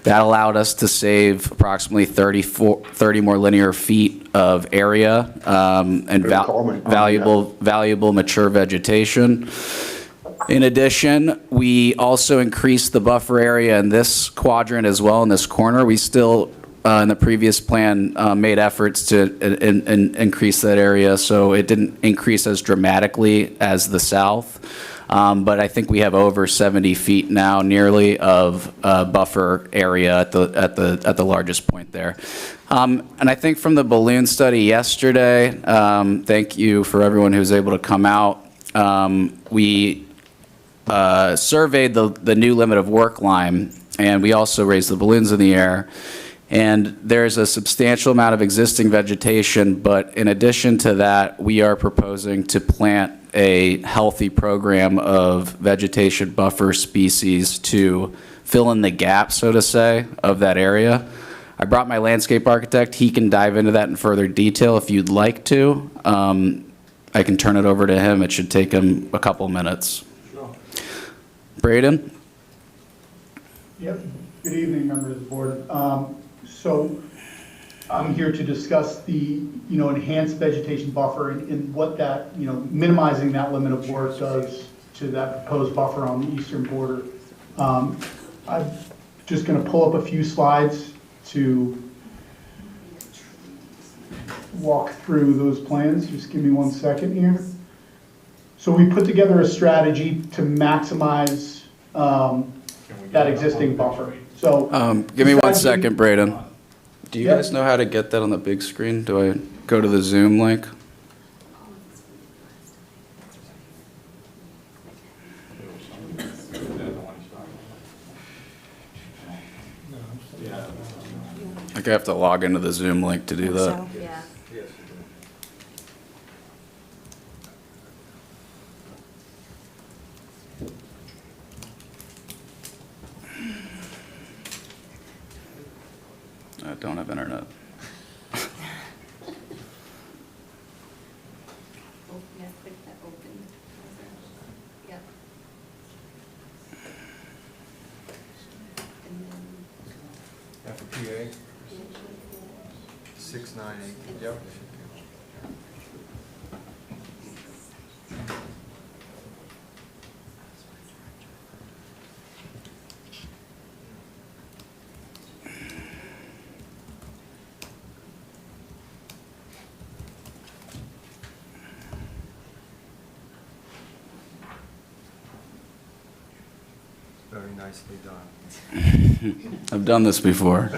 That allowed us to save approximately 30 more linear feet of area and valuable mature vegetation. In addition, we also increased the buffer area in this quadrant as well, in this corner. We still, in the previous plan, made efforts to increase that area, so it didn't increase as dramatically as the south. But I think we have over 70 feet now, nearly, of buffer area at the largest point there. And I think from the balloon study yesterday, thank you for everyone who was able to come out. We surveyed the new limit of work line, and we also raised the balloons in the air. And there's a substantial amount of existing vegetation, but in addition to that, we are proposing to plant a healthy program of vegetation buffer species to fill in the gap, so to say, of that area. I brought my landscape architect. He can dive into that in further detail if you'd like to. I can turn it over to him. It should take him a couple minutes. Sure. Braden? Yep. Good evening, members of the board. So I'm here to discuss the, enhanced vegetation buffer and what that, minimizing that limit of work does to that proposed buffer on the eastern border. I'm just going to pull up a few slides to walk through those plans. Just give me 1 second here. So we put together a strategy to maximize that existing buffer. So give me 1 second, Braden. Do you guys know how to get that on the big screen? Do I go to the Zoom link? I think I have to log into the Zoom link to do that. So, Yeah. I don't have internet. FPA 698, yep. Very nicely done. I've done this before.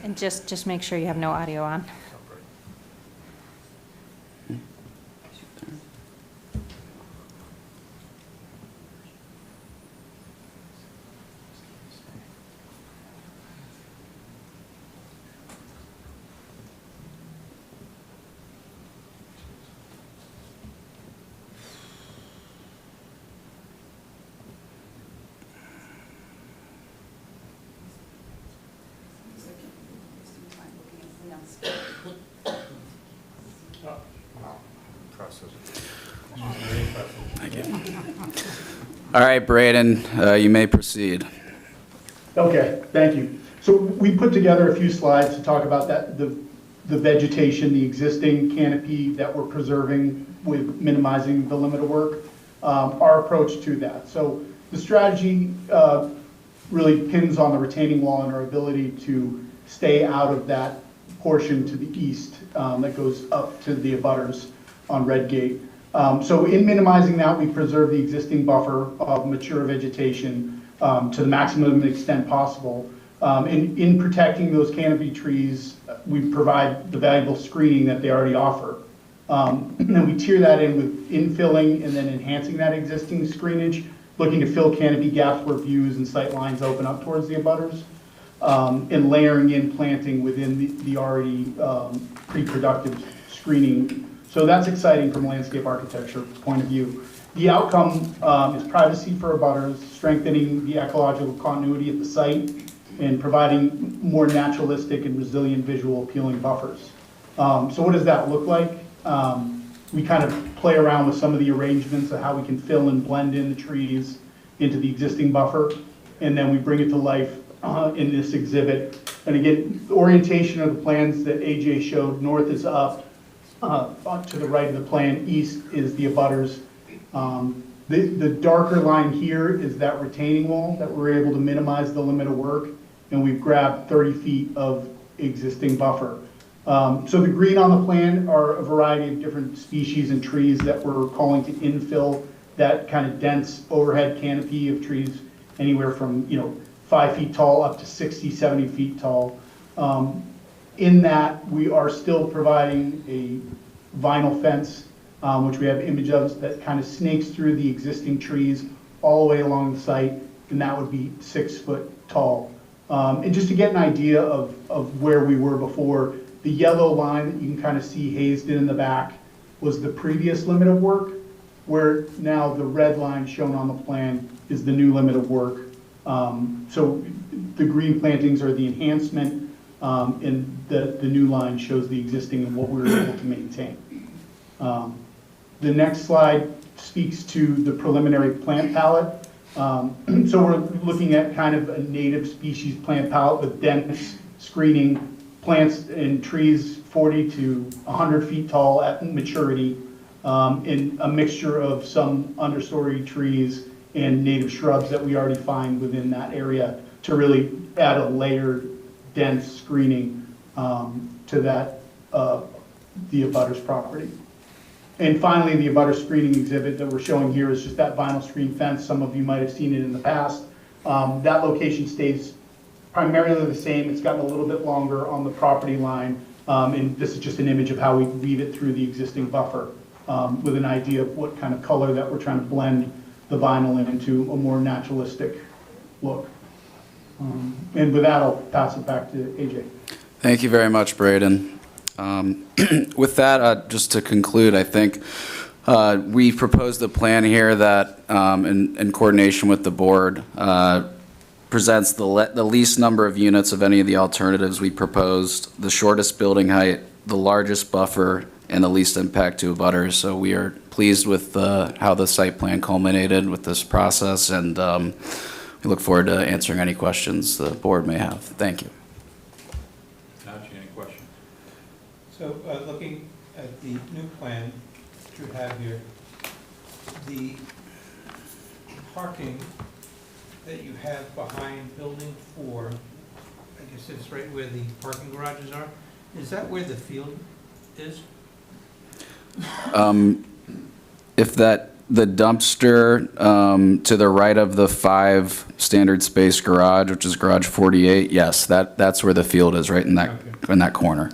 And just make sure you have no audio on. Impressive. Thank you. All right, Braden, you may proceed. Okay, thank you. So we put together a few slides to talk about that, the vegetation, the existing canopy that we're preserving with minimizing the limit of work, our approach to that. So the strategy really pins on the retaining wall and our ability to stay out of that portion to the east that goes up to the abutters on Redgate. So in minimizing that, we preserve the existing buffer of mature vegetation to the maximum extent possible. In protecting those canopy trees, we provide the valuable screening that they already offer. And we tier that in with infilling and then enhancing that existing screenage, looking to fill canopy gaps where views and sight lines open up towards the abutters, and layering in planting within the already pre-productive screening. So that's exciting from a landscape architecture point of view. The outcome is privacy for abutters, strengthening the ecological continuity at the site, and providing more naturalistic and resilient visual appealing buffers. So what does that look like? We kind of play around with some of the arrangements of how we can fill and blend in the trees into the existing buffer, and then we bring it to life in this exhibit. And again, the orientation of the plans that AJ showed, north is up, to the right of the plan, east is the abutters. The darker line here is that retaining wall that we're able to minimize the limit of work, and we've grabbed 30 feet of existing buffer. So the green on the plan are a variety of different species and trees that we're calling to infill that kind of dense overhead canopy of trees, anywhere from 5 feet tall up to 60, 70 feet tall. In that, we are still providing a vinyl fence, which we have image of, that kind of snakes through the existing trees all the way along the site, and that would be 6 foot tall. And just to get an idea of where we were before, the yellow line that you can kind of see hazed in the back was the previous limit of work, where now the red line shown on the plan is the new limit of work. So the green plantings are the enhancement, and the new line shows the existing and what we were able to maintain. The next slide speaks to the preliminary plant palette. So we're looking at kind of a native species plant palette with dense screening plants and trees 40 to 100 feet tall at maturity, in a mixture of some understory trees and native shrubs that we already find within that area to really add a layered, dense screening to that, the abutters property. And finally, the abutter screening exhibit that we're showing here is just that vinyl screen fence. Some of you might have seen it in the past. That location stays primarily the same. It's gotten a little bit longer on the property line, and this is just an image of how we weave it through the existing buffer, with an idea of what kind of color that we're trying to blend the vinyl into a more naturalistic look. And with that, I'll pass it back to AJ. Thank you very much, Braden. With that, just to conclude, I think we proposed a plan here that, in coordination with the board, presents the least number of units of any of the alternatives we proposed, the shortest building height, the largest buffer, and the least impact to abutters. So we are pleased with how the site plan culminated with this process, and we look forward to answering any questions the board may have. Thank you. Archie, any questions? So, looking at the new plan that you have here, the parking that you have behind building 4, I guess it's right where the parking garages are, is that where the field is? If the dumpster to the right of the 5 standard space garage, which is garage 48, yes, that's where the field is, right in that corner.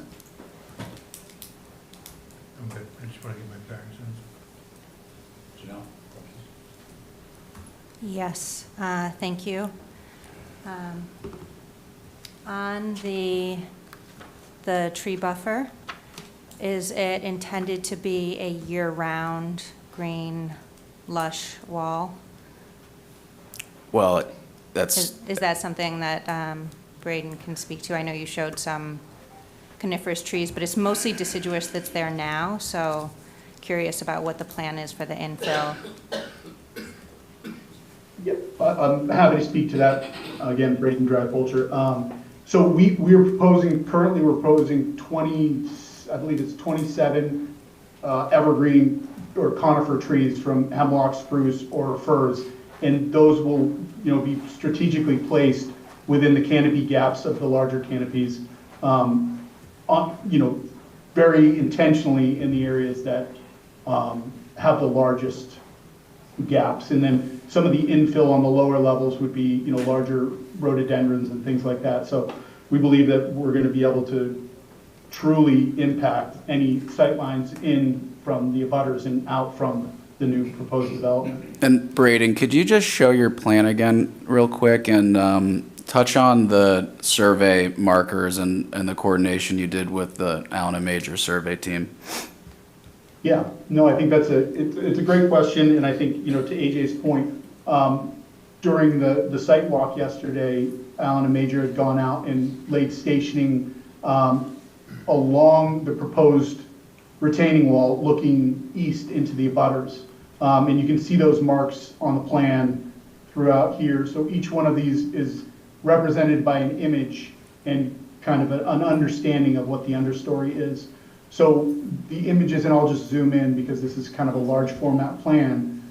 I'm good, I just want to get my bearings on Janelle? Yes, thank you. On the tree buffer, is it intended to be a year-round green lush wall? Well, that's, Is that something that Braden can speak to? I know you showed some coniferous trees, but it's mostly deciduous that's there now, so curious about what the plan is for the infill. Yep, I'm happy to speak to that. Again, Braden Drive Vulture. So we're proposing, currently we're proposing 20, I believe it's 27 evergreen or conifer trees from hemlock, spruce, or firs. And those will, be strategically placed within the canopy gaps of the larger canopies, very intentionally in the areas that have the largest gaps. And then some of the infill on the lower levels would be, larger rhododendrons and things like that. So we believe that we're going to be able to truly impact any sightlines in from the abutters and out from the new proposed development. and Braden, could you just show your plan again real quick and touch on the survey markers and the coordination you did with the Allen and Major survey team? Yeah, no, I think it's a great question, and I think, to AJ's point, during the site walk yesterday, Allen and Major had gone out and laid stationing along the proposed retaining wall looking east into the abutters. And you can see those marks on the plan throughout here. So each one of these is represented by an image and kind of an understanding of what the understory is. So the images, and I'll just zoom in because this is kind of a large format plan.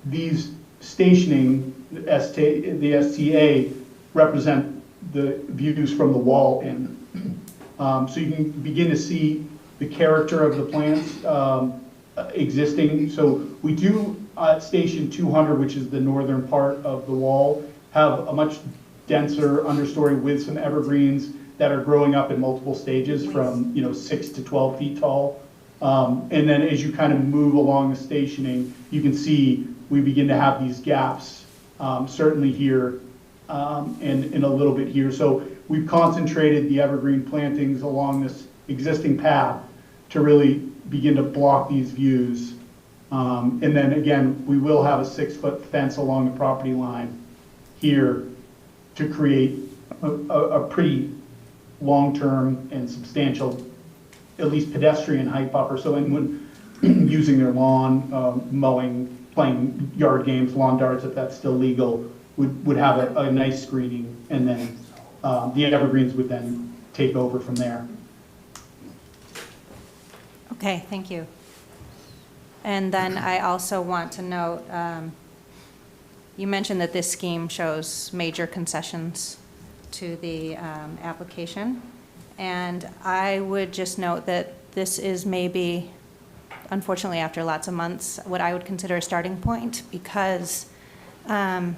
These stationing, the STA, represent the views from the wall in. So you can begin to see the character of the plants existing. So we do at station 200, which is the northern part of the wall, have a much denser understory with some evergreens that are growing up in multiple stages from 6 to 12 feet tall. And then as you kind of move along the stationing, you can see we begin to have these gaps, certainly here and a little bit here. So we've concentrated the evergreen plantings along this existing path to really begin to block these views. And then again, we will have a 6-foot fence along the property line here to create a pretty long-term and substantial, at least pedestrian height buffer. So anyone using their lawn, mowing, playing yard games, lawn darts, if that's still legal, would have a nice screening, and then the evergreens would then take over from there. Okay, thank you. And then I also want to note, you mentioned that this scheme shows major concessions to the application. And I would just note that this is maybe, unfortunately after lots of months, what I would consider a starting point, because the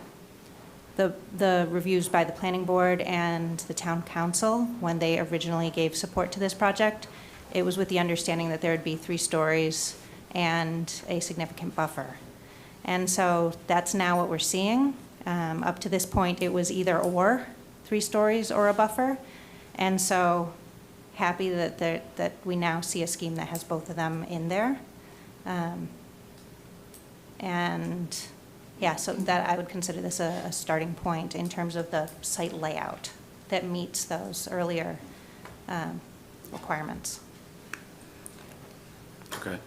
reviews by the planning board and the town council, when they originally gave support to this project, it was with the understanding that there would be 3 stories and a significant buffer. And so that's now what we're seeing. Up to this point, it was either or, 3 stories or a buffer. And so happy that we now see a scheme that has both of them in there. And yeah, so that I would consider this a starting point in terms of the site layout that meets those earlier requirements. Okay.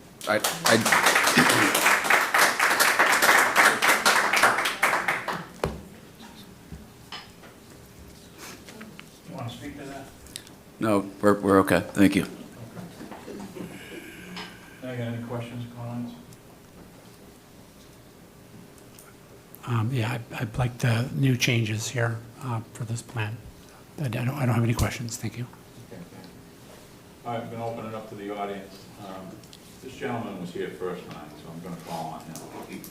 No, we're okay. Thank you. Any questions, comments? Yeah, I'd like the new changes here for this plan. I don't have any questions, thank you. Okay. All right, I'm going to open it up to the audience. This gentleman was here first tonight, so I'm going to call on him. He's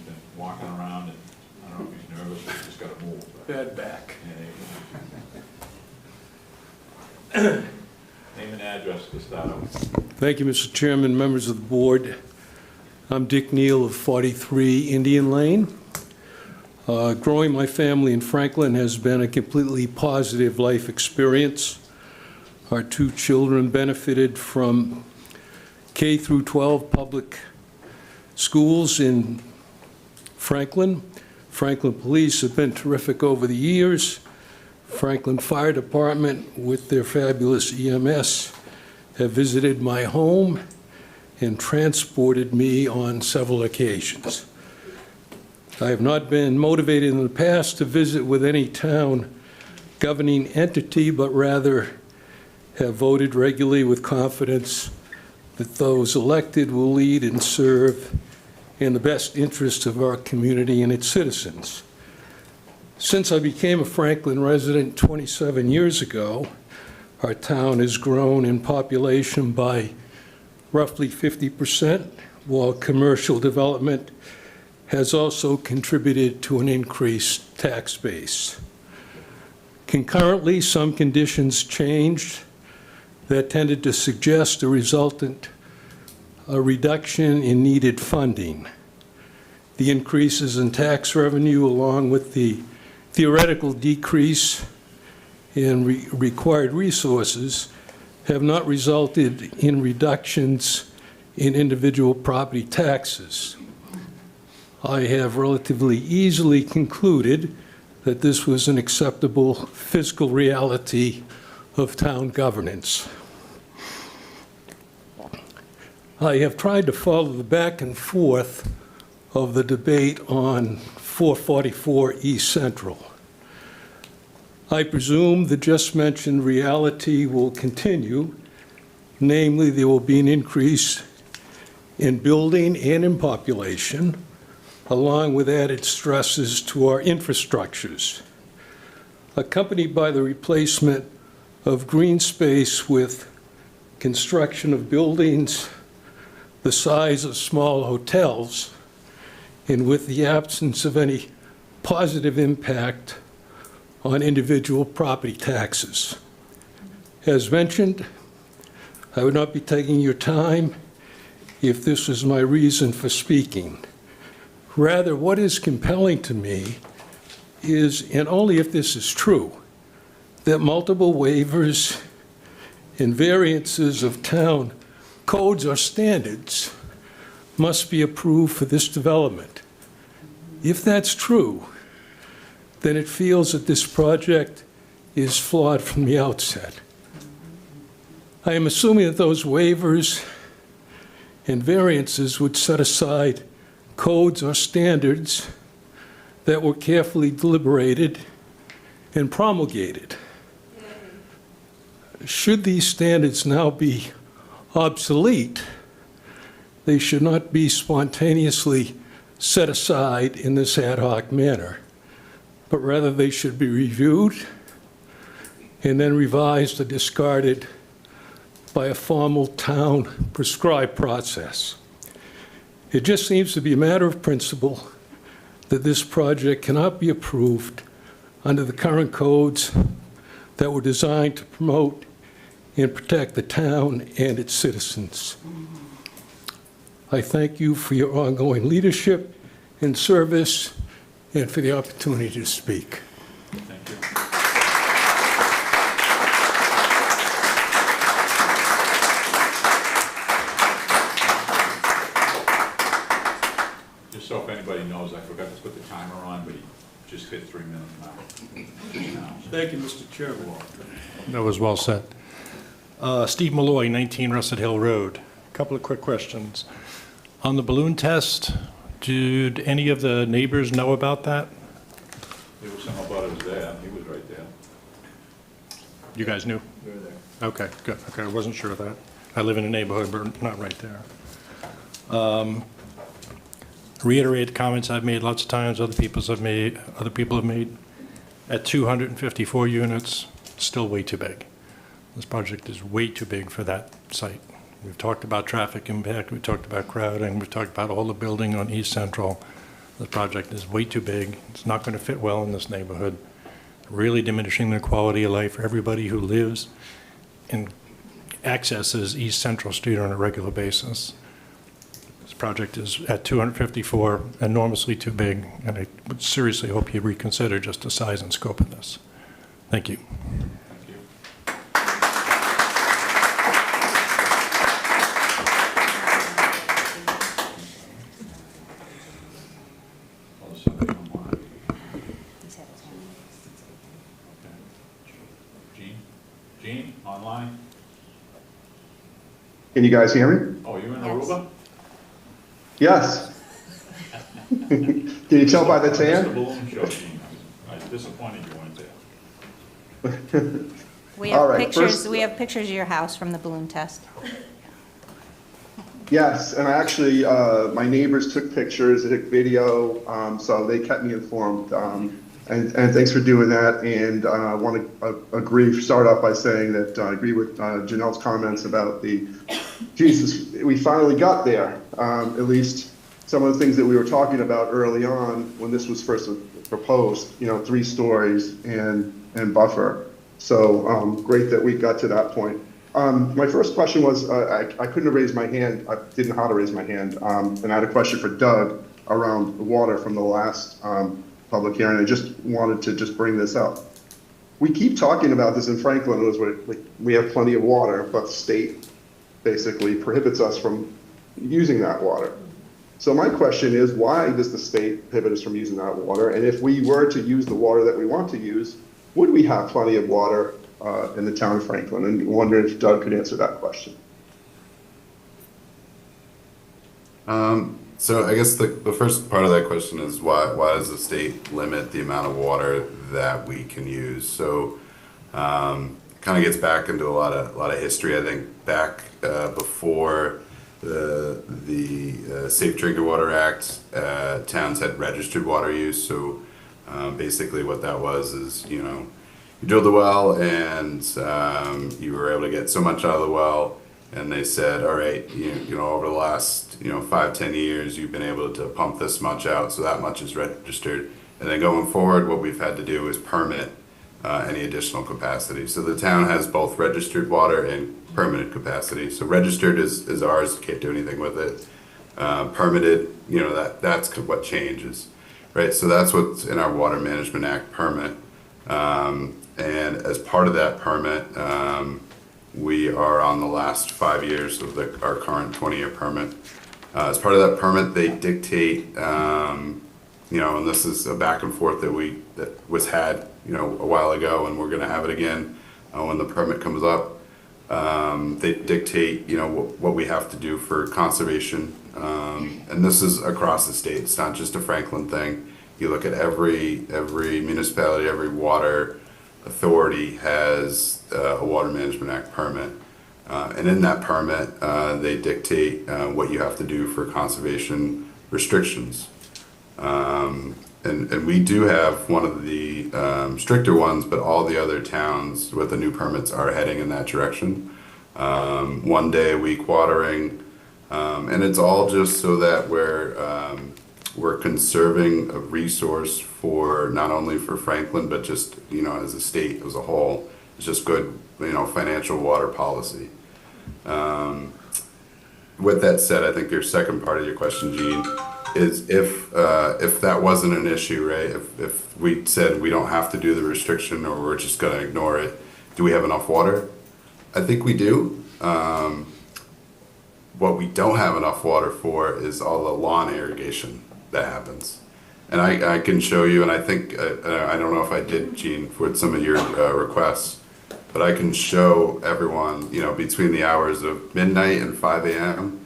been walking around, and I don't know if he's nervous or he's just got to move. Bad back. Yeah, name and address to start out with. Thank you, Mr. Chairman, members of the board. I'm Dick Neal of 43 Indian Lane. Growing my family in Franklin has been a completely positive life experience. Our 2 children benefited from K through 12 public schools in Franklin. Franklin Police have been terrific over the years. Franklin Fire Department, with their fabulous EMS, have visited my home and transported me on several occasions. I have not been motivated in the past to visit with any town governing entity, but rather have voted regularly with confidence that those elected will lead and serve in the best interests of our community and its citizens. Since I became a Franklin resident 27 years ago, our town has grown in population by roughly 50%, while commercial development has also contributed to an increased tax base. Concurrently, some conditions changed that tended to suggest a resultant reduction in needed funding. The increases in tax revenue, along with the theoretical decrease in required resources, have not resulted in reductions in individual property taxes. I have relatively easily concluded that this was an acceptable fiscal reality of town governance. I have tried to follow the back and forth of the debate on 444 East Central. I presume the just mentioned reality will continue, namely there will be an increase in building and in population, along with added stresses to our infrastructures, accompanied by the replacement of green space with construction of buildings the size of small hotels, and with the absence of any positive impact on individual property taxes. As mentioned, I would not be taking your time if this was my reason for speaking. Rather, what is compelling to me is, and only if this is true, that multiple waivers and variances of town codes or standards must be approved for this development. If that's true, then it feels that this project is flawed from the outset. I am assuming that those waivers and variances would set aside codes or standards that were carefully deliberated and promulgated. Should these standards now be obsolete, they should not be spontaneously set aside in this ad hoc manner, but rather they should be reviewed and then revised or discarded by a formal town prescribed process. It just seems to be a matter of principle that this project cannot be approved under the current codes that were designed to promote and protect the town and its citizens. I thank you for your ongoing leadership and service and for the opportunity to speak. Thank you. Just so if anybody knows, I forgot to put the timer on, but he just hit 3 minutes now. Thank you, Mr. Chairman. That was well said. Steve Malloy, 19 Russet Hill Road. A couple of quick questions. On the balloon test, did any of the neighbors know about that? There was some abutters there, he was right there. You guys knew? We were there. Okay, good. Okay, I wasn't sure of that. I live in a neighborhood, but not right there. Reiterate comments I've made lots of times, other people have made. At 254 units, still way too big. This project is way too big for that site. We've talked about traffic impact, we've talked about crowding, we've talked about all the building on East Central. The project is way too big. It's not going to fit well in this neighborhood, really diminishing the quality of life for everybody who lives and accesses East Central Street on a regular basis. This project is at 254, enormously too big, and I would seriously hope you reconsider just the size and scope of this. Thank you. Thank you. Oh, there's somebody online. Okay. Gene, online? Can you guys hear me? Oh, you in Yes. Aruba? Yes. Can you tell by the Mr. tan? Balloon Show, Gene. I was disappointed you weren't there. We All have right, pictures, first- we have pictures of your house from the balloon test. Yes, and I actually, my neighbors took pictures, they took video, so they kept me informed. And thanks for doing that. And I want to start off by saying that I agree with Janelle's comments about Jesus, we finally got there. At least some of the things that we were talking about early on when this was first proposed, 3 stories and buffer. So great that we got to that point. My first question was, I couldn't have raised my hand, I didn't know how to raise my hand, and I had a question for Doug around the water from the last public hearing. I just wanted to bring this up. We keep talking about this in Franklin, we have plenty of water, but the state basically prohibits us from using that water. So my question is, why does the state prohibit us from using that water? And if we were to use the water that we want to use, would we have plenty of water in the town of Franklin? And I wonder if Doug could answer that question. So I guess the first part of that question is why does the state limit the amount of water that we can use? So kind of gets back into a lot of history. I think back before the Safe Drinking Water Act, towns had registered water use. So basically what that was is, you drilled the well and you were able to get so much out of the well, and they said, all right, over the last 5-10 years you've been able to pump this much out, so that much is registered. And then going forward, what we've had to do is permit any additional capacity. So the town has both registered water and permitted capacity. So registered is ours, can't do anything with it. Permitted, that's what changes, right? So that's what's in our Water Management Act permit. And as part of that permit, we are on the last 5 years of our current 20-year permit. As part of that permit, they dictate, and this is a back and forth that was had, a while ago, and we're going to have it again when the permit comes up. They dictate, what we have to do for conservation, and this is across the state. It's not just a Franklin thing. You look at every municipality, every water authority has a Water Management Act permit. And in that permit, they dictate what you have to do for conservation restrictions. And we do have one of the stricter ones, but all the other towns with the new permits are heading in that direction. 1 day a week watering, and it's all just so that we're conserving a resource for not only for Franklin, but just, as a state as a whole. It's just good, financial water policy. With that said, I think your second part of your question, Gene, is if that wasn't an issue, right? If we said we don't have to do the restriction or we're just going to ignore it, do we have enough water? I think we do. What we don't have enough water for is all the lawn irrigation that happens. And I can show you, and I think, I don't know if I did, Gene, for some of your requests, but I can show everyone, between the hours of midnight and 5 a.m.,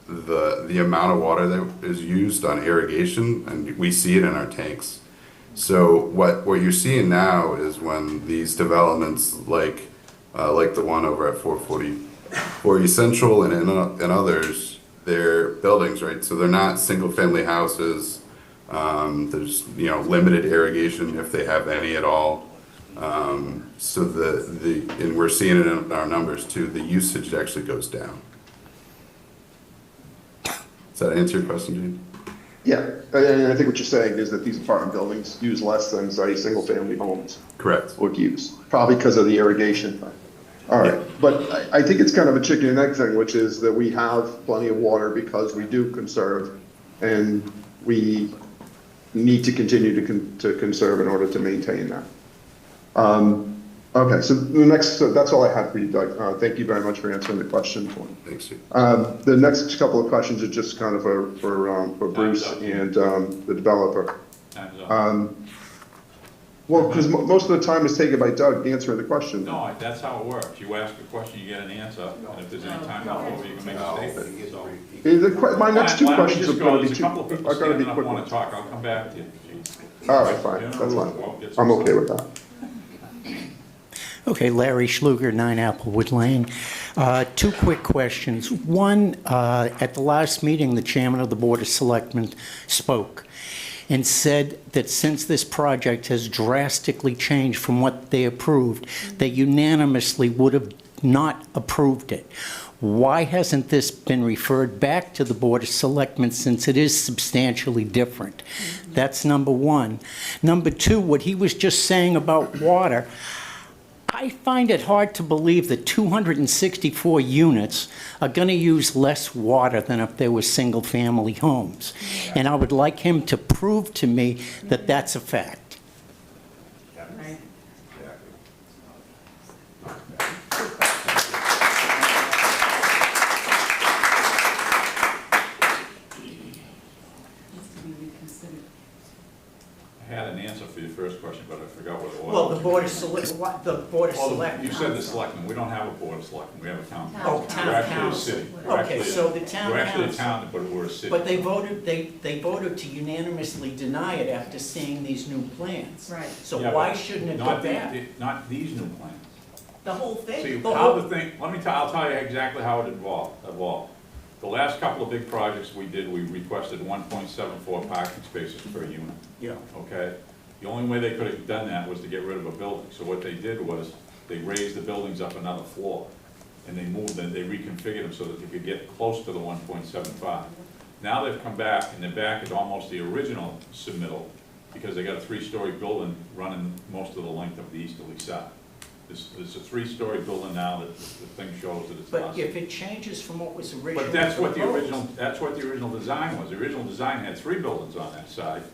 the amount of water that is used on irrigation, and we see it in our tanks. So what you're seeing now is when these developments like the one over at 440 Central and others, they're buildings, right? So they're not single-family houses. There's, limited irrigation if they have any at all. So and we're seeing it in our numbers too, the usage actually goes down. Does that answer your question, Gene? Yeah, and I think what you're saying is that these apartment buildings use less than, say, single-family homes Correct. would use, probably because of the irrigation. All right, but I think it's kind of a chicken and egg thing, which is that we have plenty of water because we do conserve, and we need to continue to conserve in order to maintain that. Okay, so that's all I had for you, Doug. Thank you very much for answering the question. Thanks, Steve. The next couple of questions are just kind of for Bruce and the developer. Well, because most of the time is taken by Doug answering the question. No, that's how it works. You ask a question, you get an answer, and if there's any time left over, you can make a statement. So. My next two Why don't we questions just are going to There's be a couple of people are going to standing be up quick want ones. to talk. I'll come back to you. All right, fine, that's fine. I'm okay with that. Okay, Larry Schluger, 9 Applewood Lane. Two quick questions. One, at the last meeting, the chairman of the Board of Selectmen spoke and said that since this project has drastically changed from what they approved, they unanimously would have not approved it. Why hasn't this been referred back to the Board of Selectmen since it is substantially different? That's number one. Number two, what he was just saying about water, I find it hard to believe that 264 units are going to use less water than if they were single-family homes. And I would like him to prove to me that that's a fact. I had an answer for your first question, but I forgot what it was. Well, the Board of Selectmen. You said the selectmen. We don't have a board of selectmen. We have a town Oh, council. town We're actually a council. city. Okay, so the town We're actually a council. town, but we're a city. But they voted to unanimously deny it after seeing these new plans. Right. So Yeah, why but shouldn't it go not back? Not these new plans. The whole thing? See, The how whole- the thing, I'll tell you exactly how it evolved. The last couple of big projects we did, we requested 1.74 parking spaces per unit. Yeah. Okay? The only way they could have done that was to get rid of a building. So what they did was, they raised the buildings up another floor, and they moved them, they reconfigured them so that they could get close to the 1.75. Now they've come back, and they're back at almost the original submittal, because they got a 3-story building running most of the length of the easterly side. It's a 3-story building now that the thing shows that it's less. But if it changes from what was originally But that's what the proposed- original design was. The original design had 3 buildings on that side.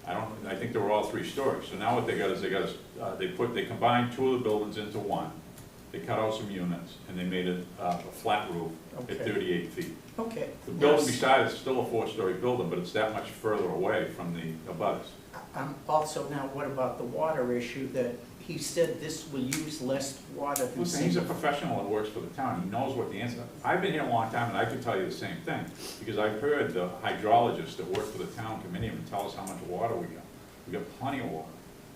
I think they were all 3 stories. So now what they got is they combined 2 of the buildings into one. They cut out some units, and they made it a flat roof at Okay. 38 feet. Okay. The building Yes. beside it's still a 4-story building, but it's that much further away from the abutters. Also, now, what about the water issue that he said this will use less water than Listen, he's a single? professional that works for the town, he knows what the answer is. I've been here a long time, and I can tell you the same thing, because I've heard the hydrologists that work for the town come in here and tell us how much water we got. We got plenty of water.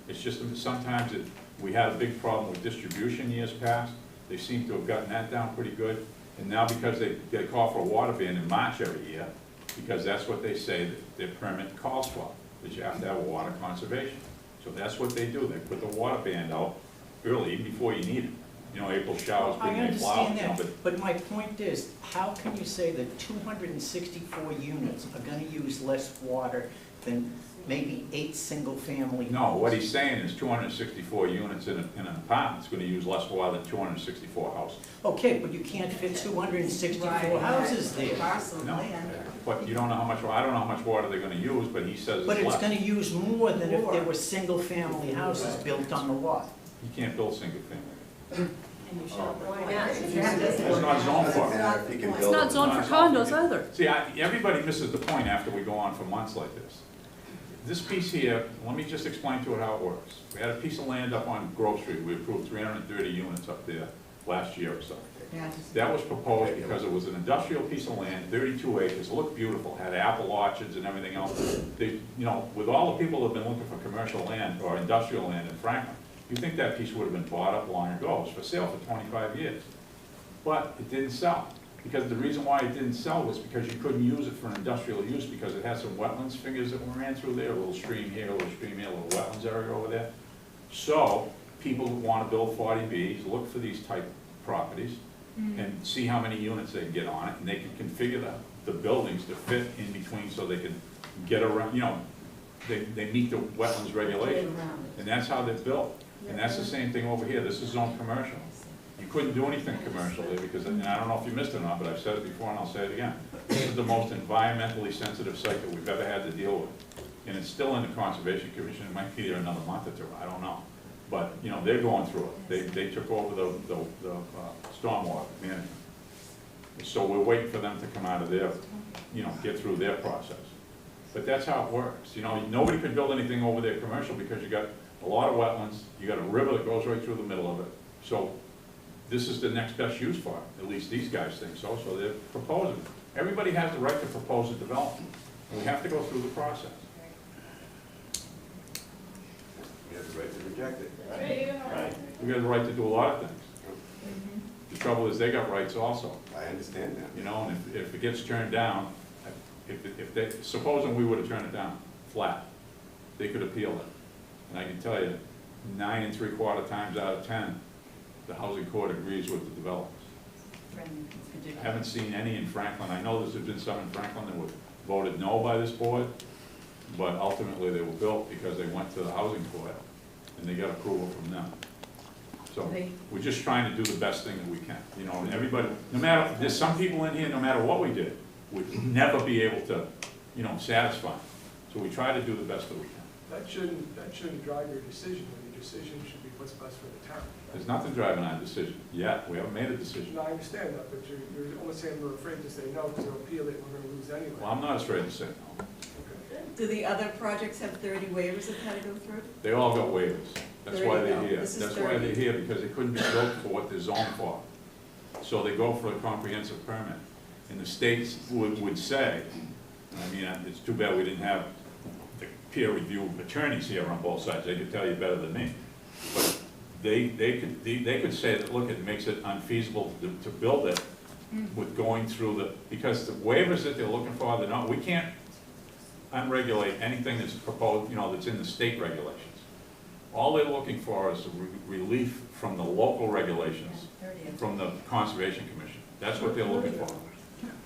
It's just that sometimes we had a big problem with distribution years past. They seem to have gotten that down pretty good, and now because they call for a water ban in March every year, because that's what they say that their permit calls for, that you have to have water conservation. So that's what they do, they put the water ban out early, even before you need it. You know, April showers, I bring in flowers, understand you know, that, but my point is, how can you say that 264 units are gonna use less water than maybe 8 single-family homes? No, what he's saying is 264 units in an apartment's gonna use less water than 264 houses. Okay, but you can't fit 264 houses there. No, but you don't know how much, I don't know how much water they're gonna use, but he says But it's it's less. gonna use more than if there were single-family houses built on the lot. You can't build single family. It's It's not zoned for it. It's not zoned for condos either. See, everybody misses the point after we go on for months like this. This piece here, let me just explain to it how it works. We had a piece of land up on Grove Street, we approved 330 units up there last year or so. That was proposed because it was an industrial piece of land, 32 acres, looked beautiful, had apple orchards and everything else. They, you know, with all the people that have been looking for commercial land or industrial land in Franklin, you think that piece would have been bought up long ago. It was for sale for 25 years. But it didn't sell. Because the reason why it didn't sell was because you couldn't use it for an industrial use because it had some wetlands fingers that ran through there, a little stream here, a little stream here, a little wetlands area over there. So people who want to build 40Bs look for these type properties and see how many units they can get on it, and they can configure the buildings to fit in between so they can get around, you know, they meet the wetlands regulation. And that's how they're built. And that's the same thing over here. This is zone commercial. You couldn't do anything commercially because, and I don't know if you missed it or not, but I've said it before and I'll say it again. This is the most environmentally sensitive site that we've ever had to deal with. And it's still in the Conservation Commission. It might be there another month or two, I don't know. But, you know, they're going through it. They took over the stormwater management. So we're waiting for them to come out of their, you know, get through their process. But that's how it works. You know, nobody could build anything over there commercial because you got a lot of wetlands, you got a river that goes right through the middle of it. So this is the next best use for it. At least these guys think so, so they're proposing. Everybody has the right to propose a development. And we have to go through the process. We have the right to reject it. Right. We got the right to do a lot of things. The trouble is they got rights also. I understand that. You know, and if it gets turned down, if they, supposing we would have turned it down, flat, they could appeal it. And I can tell you, 9 3/4 times out of 10, the housing court agrees with the developers. I haven't seen any in Franklin. I know there's been some in Franklin that were voted no by this board, but ultimately they were built because they went to the housing court and they got approval from them. So we're just trying to do the best thing that we can. You know, and everybody, no matter, there's some people in here, no matter what we did, would never be able to, you know, satisfy. So we try to do the best that we can. That shouldn't drive your decision. Your decision should be what's best for the town. There's nothing driving our decision yet. We haven't made a decision. No, I understand that, but you're almost saying we're afraid to say no because they'll appeal it and we're going to lose anyway. Well, I'm not afraid to say no. Do the other projects have 30 waivers that had to go through? They all got waivers. That's why they're here. This is That's why 30. they're here, because they couldn't be built for what they're zoned for. So they go for a comprehensive permit. And the states would say, I mean, it's too bad we didn't have the peer review attorneys here on both sides. They could tell you better than me. But they could say that, look, it makes it unfeasible to build it with going through the, because the waivers that they're looking for, they're not, we can't unregulate anything that's proposed, you know, that's in the state regulations. All they're looking for is relief from the local regulations, from the Conservation Commission. That's what they're looking for.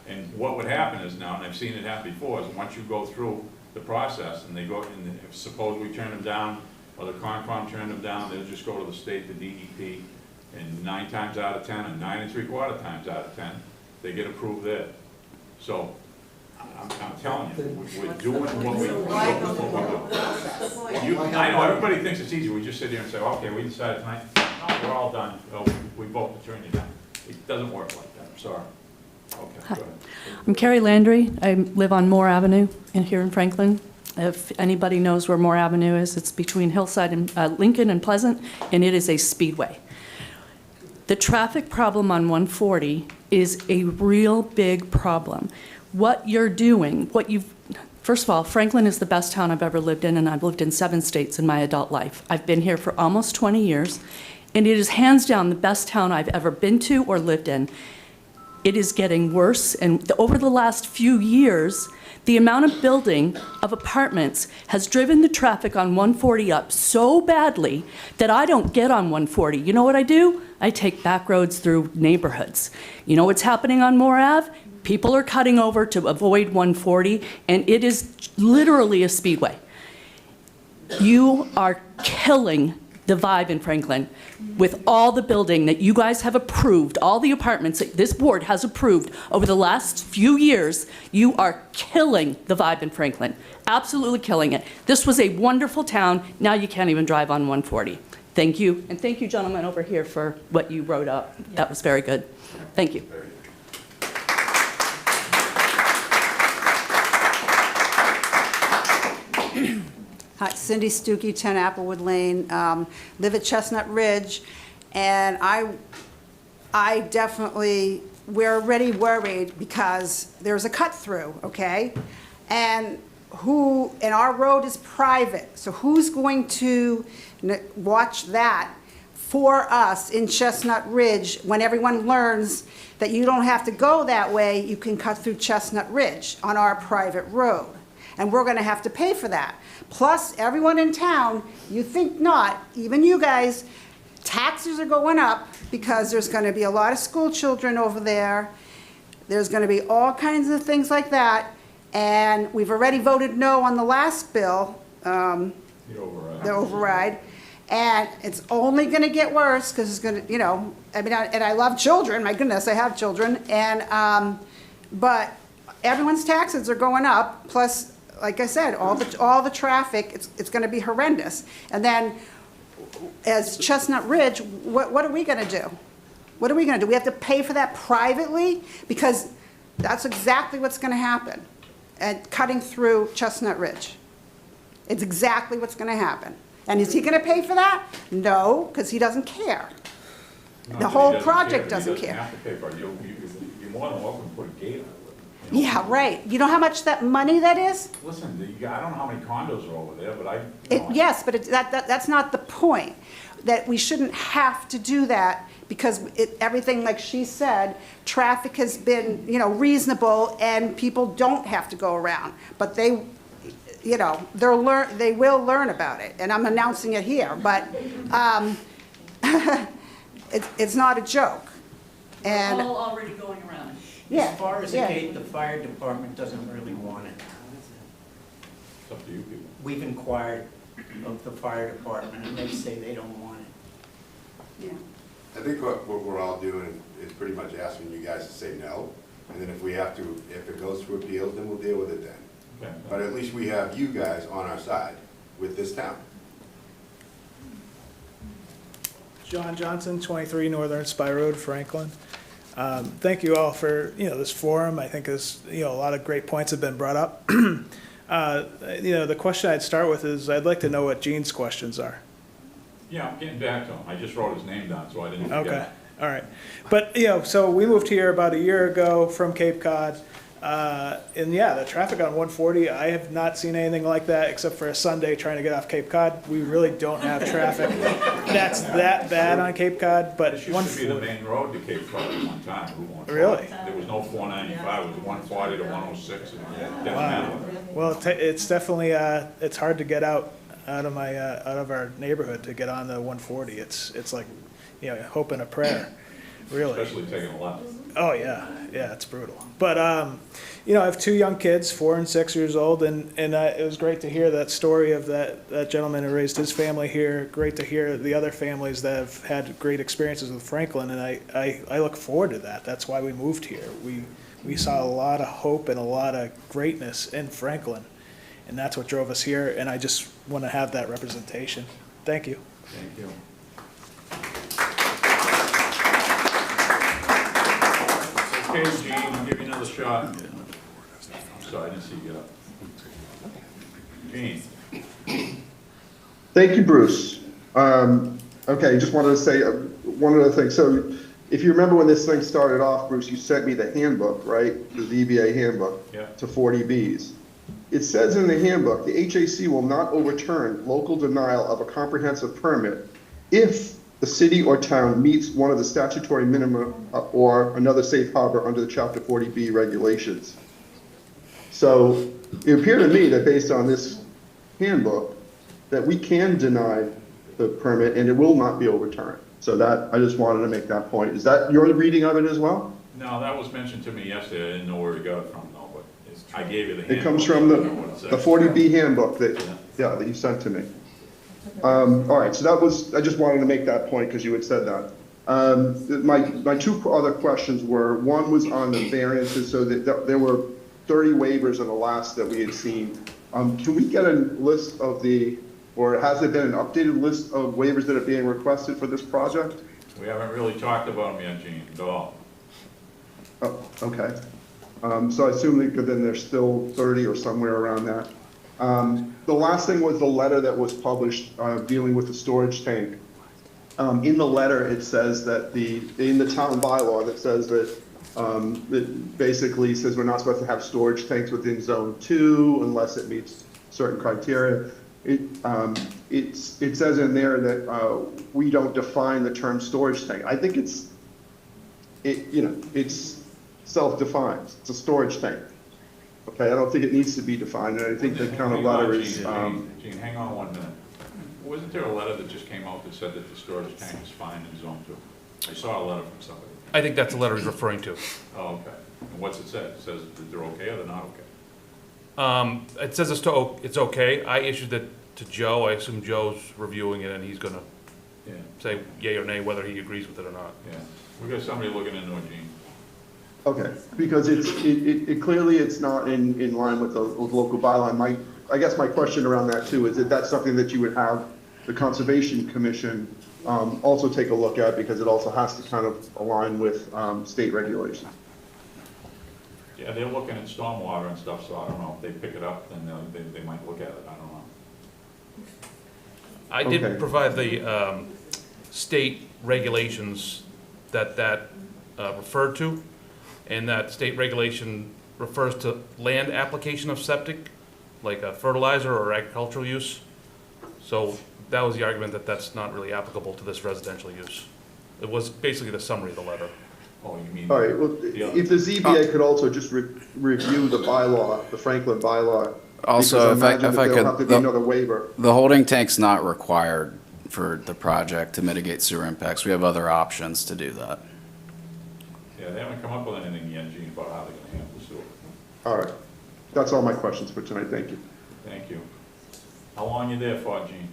And what would happen is now, and I've seen it happen before, is once you go through the process and they go, and if suppose we turn them down, or the Concom turned them down, they'll just go to the state, the DEP, and 9 times out of 10, and 9 3/4 times out of 10, they get approved there. So, I'm telling you, we're doing what we do. I know, everybody thinks it's easy. We just sit here and say, okay, we decided tonight, no, we're all done. Oh, we vote to turn you down. It doesn't work like that, I'm sorry. Okay, go ahead. I'm Carrie Landry. I live on Moore Avenue here in Franklin. If anybody knows where Moore Avenue is, it's between Hillside and Lincoln and Pleasant, and it is a speedway. The traffic problem on 140 is a real big problem. What you're doing, first of all, Franklin is the best town I've ever lived in, and I've lived in 7 states in my adult life. I've been here for almost 20 years, and it is hands down the best town I've ever been to or lived in. It is getting worse, and over the last few years, the amount of building of apartments has driven the traffic on 140 up so badly that I don't get on 140. You know what I do? I take back roads through neighborhoods. You know what's happening on Moore Ave? People are cutting over to avoid 140, and it is literally a speedway. You are killing the vibe in Franklin with all the building that you guys have approved, all the apartments that this board has approved over the last few years. You are killing the vibe in Franklin, absolutely killing it. This was a wonderful town. Now you can't even drive on 140. Thank you, and thank you, gentlemen over here, for what you wrote up. That was very good. Thank you. Hi, Cindy Stuckey, 10 Applewood Lane, live at Chestnut Ridge, and I we're already worried because there's a cut through, okay? And our road is private, so who's going to watch that for us in Chestnut Ridge when everyone learns that you don't have to go that way, you can cut through Chestnut Ridge on our private road? And we're gonna have to pay for that. Plus, everyone in town, you think not, even you guys, taxes are going up because there's gonna be a lot of school children over there. There's gonna be all kinds of things like that. And we've already voted no on the last bill, the override. And it's only gonna get worse because it's gonna, you know, I mean, and I love children, my goodness, I have children. And, but everyone's taxes are going up, plus, like I said, all the traffic, it's gonna be horrendous. And then, as Chestnut Ridge, what are we gonna do? What are we gonna do? We have to pay for that privately? Because that's exactly what's gonna happen at cutting through Chestnut Ridge. It's exactly what's gonna happen. And is he gonna pay for that? No, because he doesn't care. The whole project doesn't care. He doesn't have to pay for it. You're more than welcome to put a gate on it. Yeah, right. You know how much that money that is? Listen, I don't know how many condos are over there, but Yes, but that's not the point. That we shouldn't have to do that because everything, like she said, traffic has been, you know, reasonable and people don't have to go around. But they, you know, they will learn about it, and I'm announcing it here. But it's not a joke. And We're all already going around. Yeah, As far as the yeah. gate, the fire department doesn't really want it. it's up to you people. We've inquired of the fire department, and they say they don't want it. Yeah. I think what we're all doing is pretty much asking you guys to say no, and then if it goes through appeals, then we'll deal with it then. Okay. But at least we have you guys on our side with this town. John Johnson, 23 Northern Spy Road, Franklin. Thank you all for, you know, this forum. I think there's, you know, a lot of great points have been brought up. You know, the question I'd start with is I'd like to know what Gene's questions are. Yeah, I'm getting back to him. I just wrote his name down, so I didn't forget. Okay, all right. But, you know, so we moved here about a year ago from Cape Cod. And yeah, the traffic on 140, I have not seen anything like that except for a Sunday trying to get off Cape Cod. We really don't have traffic that's that bad on Cape Cod, but This used to be the main road to Cape Cod at one time, Route 140. Really? There was no 495, it was 140 to 106, and it didn't matter. Well, it's definitely, it's hard to get out of our neighborhood to get on the 140. It's like, you know, hope and a prayer, really. Especially taking a left. Oh, yeah, it's brutal. But, you know, I have two young kids, 4 and 6 years old, and it was great to hear that story of that gentleman who raised his family here. Great to hear the other families that have had great experiences with Franklin, and I look forward to that. That's why we moved here. We saw a lot of hope and a lot of greatness in Franklin, and that's what drove us here, and I just want to have that representation. Thank you. Thank you. Okay, Gene, I'll give you another shot. Sorry, I didn't see you get up. Gene. Thank you, Bruce. Okay, just wanted to say one other thing. So if you remember when this thing started off, Bruce, you sent me the handbook, right? The ZBA handbook to 40Bs. It says in the handbook, the HAC will not overturn local denial of a comprehensive permit if the city or town meets one of the statutory minimum or another safe harbor under the Chapter 40B regulations. So it appeared to me that based on this handbook, that we can deny the permit and it will not be overturned. So that, I just wanted to make that point. Is that your reading of it as well? No, that was mentioned to me yesterday. I didn't know where he got it from, though, but I gave you the handbook. It comes from the 40B handbook that you sent to me. All right, so that was, I just wanted to make that point because you had said that. My two other questions were, one was on the variances, so that there were 30 waivers in the last that we had seen. Can we get a list of or has there been an updated list of waivers that are being requested for this project? We haven't really talked about them yet, Gene, at all. Oh, okay. So I assume that then there's still 30 or somewhere around that. The last thing was the letter that was published dealing with the storage tank. in the letter, it says that in the town bylaw, that says that, that basically says we're not supposed to have storage tanks within zone 2 unless it meets certain criteria. It says in there that we don't define the term storage tank. I think it's self-defined. It's a storage tank. Okay, I don't think it needs to be defined, and I think the kind of letter is. Gene, hang on 1 minute. Wasn't there a letter that just came out that said that the storage tank is fine in zone 2? I saw a letter from somebody. I think that's the letter he's referring to. Oh, okay. And what's it say? It says that they're okay or they're not okay? It says it's okay. I issued it to Joe. I assume Joe's reviewing it and he's gonna say yay or nay whether he agrees with it or not. Yeah. We got somebody looking into it, Gene. Okay, because it clearly it's not in line with the local bylaw. I guess my question around that too is that that's something that you would have the Conservation Commission also take a look at, because it also has to kind of align with state regulations. Yeah, they're looking at stormwater and stuff, so I don't know if they pick it up, then they might look at it. I don't know. I did provide the state regulations that referred to, and that state regulation refers to land application of septic, like a fertilizer or agricultural use. So that was the argument that that's not really applicable to this residential use. It was basically the summary of the letter. Oh, you mean? All right, well, if the ZBA could also just review the bylaw, the Franklin bylaw. Also, if I There'll have to be another waiver. The holding tank's not required for the project to mitigate sewer impacts. We have other options to do that. Yeah, they haven't come up with anything yet, Gene, about how they're gonna handle the sewer. All right, that's all my questions for tonight, thank you. Thank you. How long you there for, Gene?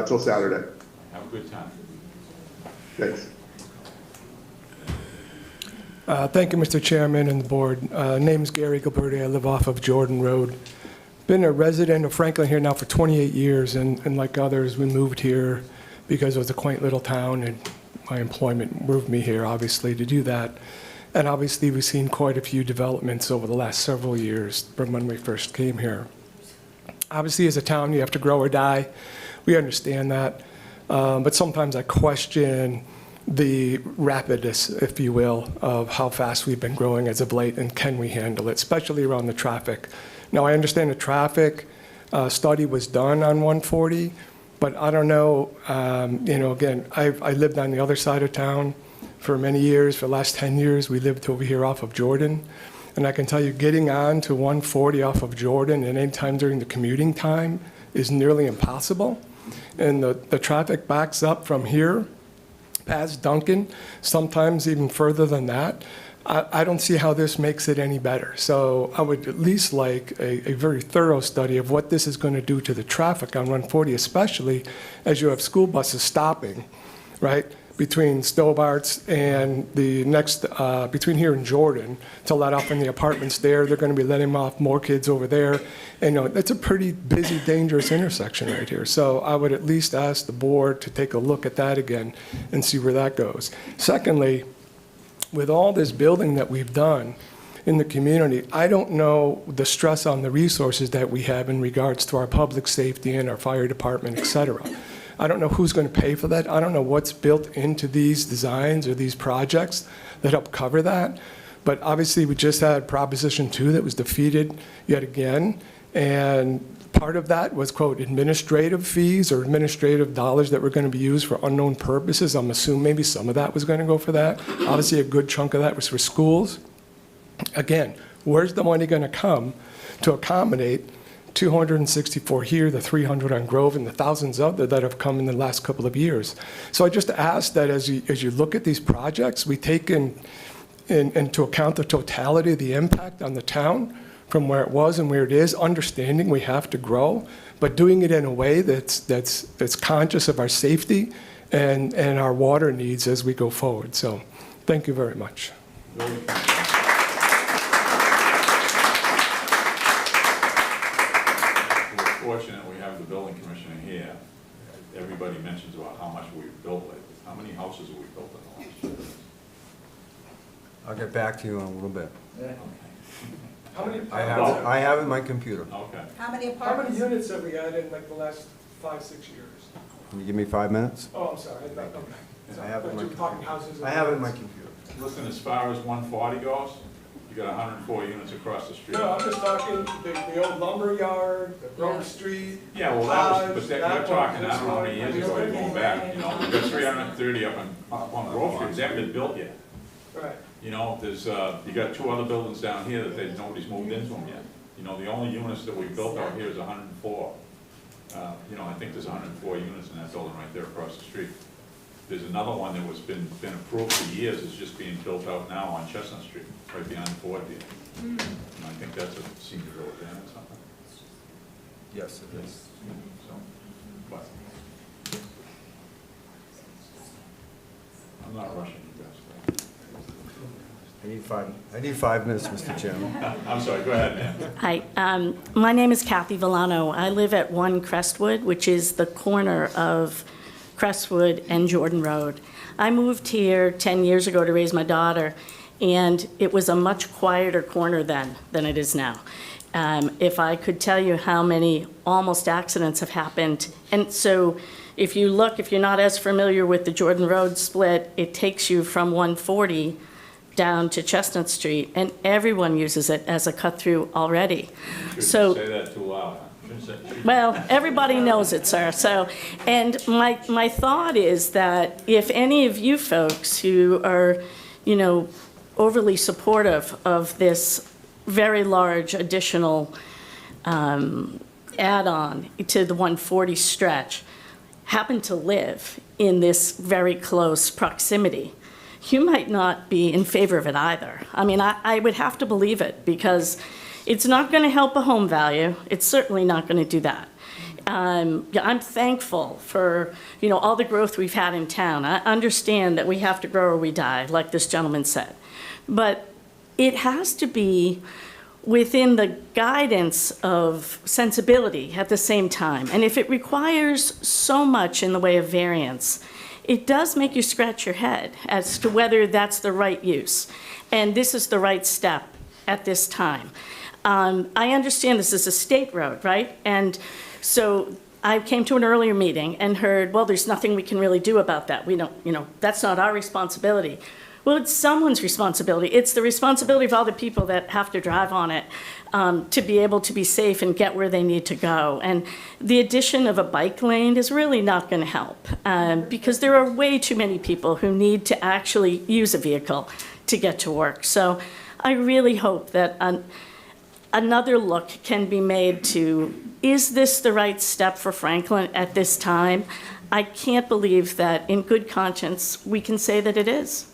Till Saturday. Have a good time. Thanks. Thank you, Mr. Chairman and the board. Name's Gary Gilberti. I live off of Jordan Road. Been a resident of Franklin here now for 28 years, and like others, we moved here because it was a quaint little town, and my employment moved me here, obviously, to do that. And obviously, we've seen quite a few developments over the last several years from when we first came here. Obviously, as a town, you have to grow or die. We understand that. But sometimes I question the rapidness, if you will, of how fast we've been growing as of late, and can we handle it, especially around the traffic. Now, I understand the traffic study was done on 140, but I don't know, again, I lived on the other side of town for many years. For the last 10 years, we lived over here off of Jordan. And I can tell you, getting on to 140 off of Jordan at any time during the commuting time is nearly impossible. And the traffic backs up from here past Duncan, sometimes even further than that. I don't see how this makes it any better. So I would at least like a very thorough study of what this is going to do to the traffic on 140, especially as you have school buses stopping, right, between Stobart's and the next, between here and Jordan, to let off in the apartments there. They're going to be letting off more kids over there. And, it's a pretty busy, dangerous intersection right here. So I would at least ask the board to take a look at that again and see where that goes. Secondly, with all this building that we've done in the community, I don't know the stress on the resources that we have in regards to our public safety and our fire department, et cetera. I don't know who's going to pay for that. I don't know what's built into these designs or these projects that help cover that. But obviously, we just had Proposition 2 that was defeated yet again. And part of that was, quote, administrative fees or administrative dollars that were going to be used for unknown purposes. I'm assuming maybe some of that was going to go for that. Obviously, a good chunk of that was for schools. Again, where's the money going to come to accommodate 264 here, the 300 on Grove, and the thousands out there that have come in the last couple of years? So I just ask that as you look at these projects, we take into account the totality of the impact on the town from where it was and where it is, understanding we have to grow, but doing it in a way that's conscious of our safety and our water needs as we go forward. So thank you very much. We're fortunate we have the building commissioner here. Everybody mentions about how much we've built lately. How many houses have we built in the last year? I'll get back to you in a little bit. Okay. How many? I have it in my computer. Okay. How many How many apartments? units have we had in like the last 5-6 years? Can you give me 5 minutes? Oh, I'm sorry. I have it in my You're talking houses. I have it in my computer. Listen, as far as 140 goes, you got 104 units across the street. No, I'm just talking the old lumber yard, the Grove Street. Yeah, well, that was, but Lodge, that, that you're one, talking, I this don't know how many one. years ago you're going back, you know, we've got 330 up on Grove Street, they haven't been built yet. Right. You know, there's, you got 2 other buildings down here that nobody's moved into them yet. You know, the only units that we built out here is 104. You know, I think there's 104 units in that building right there across the street. There's another one that was been approved for years, it's just being built out now on Chestnut Street, right behind Ford here. And I think that's a senior road there or something. Yes, it is. So, but I'm not rushing you guys. I need 5 minutes, Mr. Chairman. I'm sorry, go ahead, ma'am. Hi, my name is Kathy Villano. I live at 1 Crestwood, which is the corner of Crestwood and Jordan Road. I moved here 10 years ago to raise my daughter, and it was a much quieter corner then than it is now. If I could tell you how many almost accidents have happened, and so if you look, if you're not as familiar with the Jordan Road split, it takes you from 140 down to Chestnut Street, and everyone uses it as a cut-through already. So, Say that too loud. well, everybody knows it, sir. So, and my thought is that if any of you folks who are, you know, overly supportive of this very large additional add-on to the 140 stretch happen to live in this very close proximity, you might not be in favor of it either. I mean, I would have to believe it, because it's not going to help a home value. It's certainly not going to do that. I'm thankful for, you know, all the growth we've had in town. I understand that we have to grow or we die, like this gentleman said. But it has to be within the guidance of sensibility at the same time. And if it requires so much in the way of variance, it does make you scratch your head as to whether that's the right use. And this is the right step at this time. I understand this is a state road, right? And so I came to an earlier meeting and heard, well, there's nothing we can really do about that. We don't, you know, that's not our responsibility. Well, it's someone's responsibility. It's the responsibility of all the people that have to drive on it to be able to be safe and get where they need to go. And the addition of a bike lane is really not going to help because there are way too many people who need to actually use a vehicle to get to work. So I really hope that another look can be made to, is this the right step for Franklin at this time? I can't believe that in good conscience we can say that it is.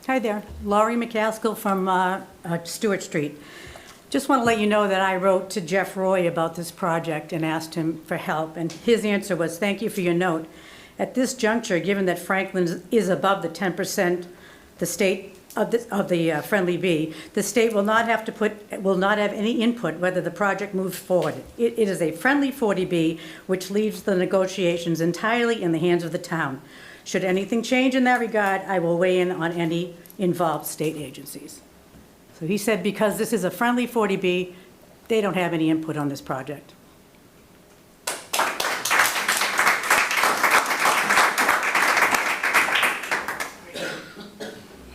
Hi there, Laurie McCaskill from Stewart Street. Just want to let you know that I wrote to Jeff Roy about this project and asked him for help, and his answer was, thank you for your note. At this juncture, given that Franklin is above the 10%, the state of the friendly B, the state will not have any input whether the project moves forward. It is a friendly 40B, which leaves the negotiations entirely in the hands of the town. Should anything change in that regard, I will weigh in on any involved state agencies. So he said because this is a friendly 40B, they don't have any input on this project.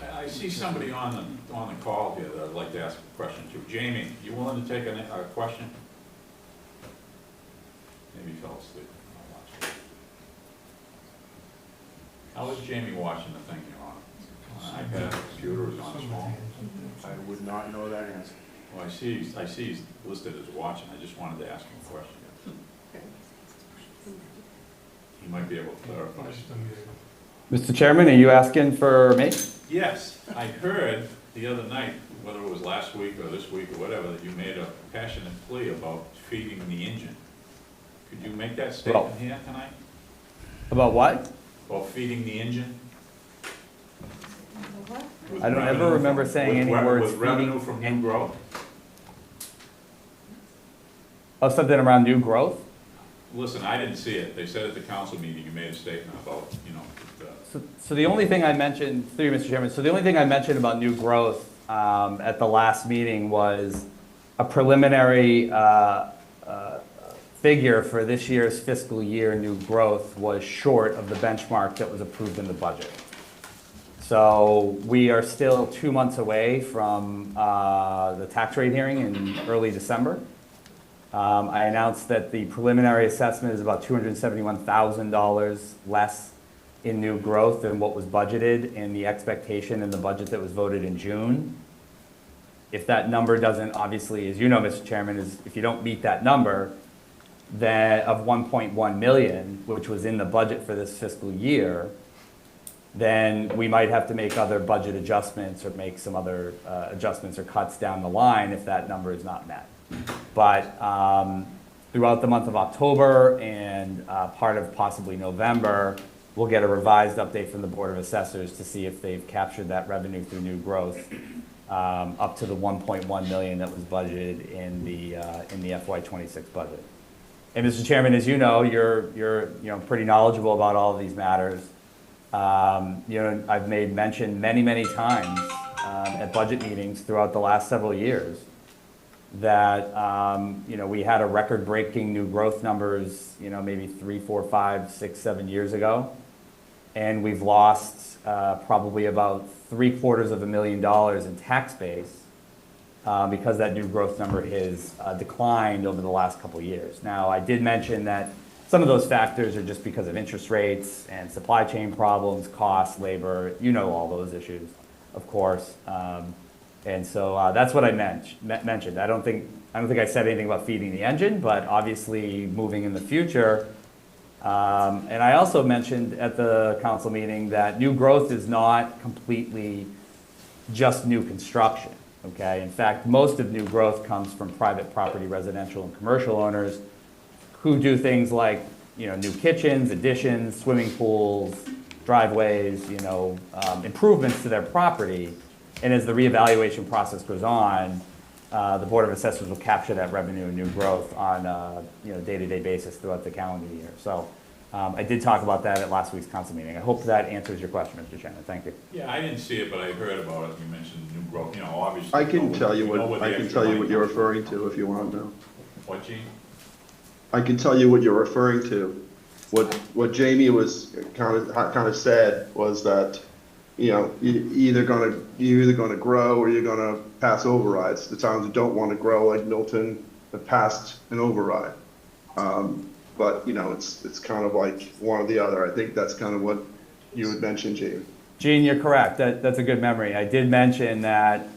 I see somebody on the call here that I'd like to ask a question to. Jamie, you willing to take a question? Maybe he fell asleep. How is Jamie watching the thing you're on? iPad, computer, is on his phone? I would not know that answer. Well, I see he's listed as watching. I just wanted to ask him a question. He might be able to clarify. Mr. Chairman, are you asking for me? Yes, I heard the other night, whether it was last week or this week or whatever, that you made a passionate plea about feeding the engine. Could you make that statement here tonight? About what? About feeding the engine? I don't ever remember saying any words. With revenue from new growth? Oh, something around new growth? Listen, I didn't see it. They said at the council meeting, you made a statement about, So the only thing I mentioned, through you, Mr. Chairman, so the only thing I mentioned about new growth at the last meeting was a preliminary figure for this year's fiscal year new growth was short of the benchmark that was approved in the budget. So we are still 2 months away from the tax rate hearing in early December. I announced that the preliminary assessment is about $271,000 less in new growth than what was budgeted in the expectation in the budget that was voted in June. If that number doesn't, obviously, as you know, Mr. Chairman, is if you don't meet that number, then of 1.1 million, which was in the budget for this fiscal year, then we might have to make other budget adjustments or make some other adjustments or cuts down the line if that number is not met. But throughout the month of October and part of possibly November, we'll get a revised update from the Board of Assessors to see if they've captured that revenue through new growth up to the 1.1 million that was budgeted in the FY26 budget. And Mr. Chairman, as you know, you're pretty knowledgeable about all of these matters. I've made mention many times at budget meetings throughout the last several years that we had a record-breaking new growth numbers, maybe 3, 4, 5, 6, 7 years ago, and we've lost probably about $750,000 in tax base because that new growth number has declined over the last couple of years. Now, I did mention that some of those factors are just because of interest rates and supply chain problems, costs, labor, all those issues, of course. And so that's what I mentioned. I don't think I said anything about feeding the engine, but obviously moving in the future. And I also mentioned at the council meeting that new growth is not completely just new construction, okay? In fact, most of new growth comes from private property, residential and commercial owners who do things like, new kitchens, additions, swimming pools, driveways, improvements to their property. And as the reevaluation process goes on, the Board of Assessors will capture that revenue and new growth on a day-to-day basis throughout the calendar year. So I did talk about that at last week's council meeting. I hope that answers your question, Mr. Chairman. Thank you. Yeah, I didn't see it, but I heard about it. You mentioned new growth, obviously. I can tell you we know what, where I the can extra tell you money what you're comes from. referring to if you want to know. What, Gene? I can tell you what you're referring to. What Jamie was kind of said was that, you're either gonna grow or you're gonna pass overrides. The towns that don't want to grow, like Milton, have passed an override. But it's kind of like one or the other. I think that's kind of what you had mentioned, Jamie. Gene, you're correct. That's a good memory. I did mention that,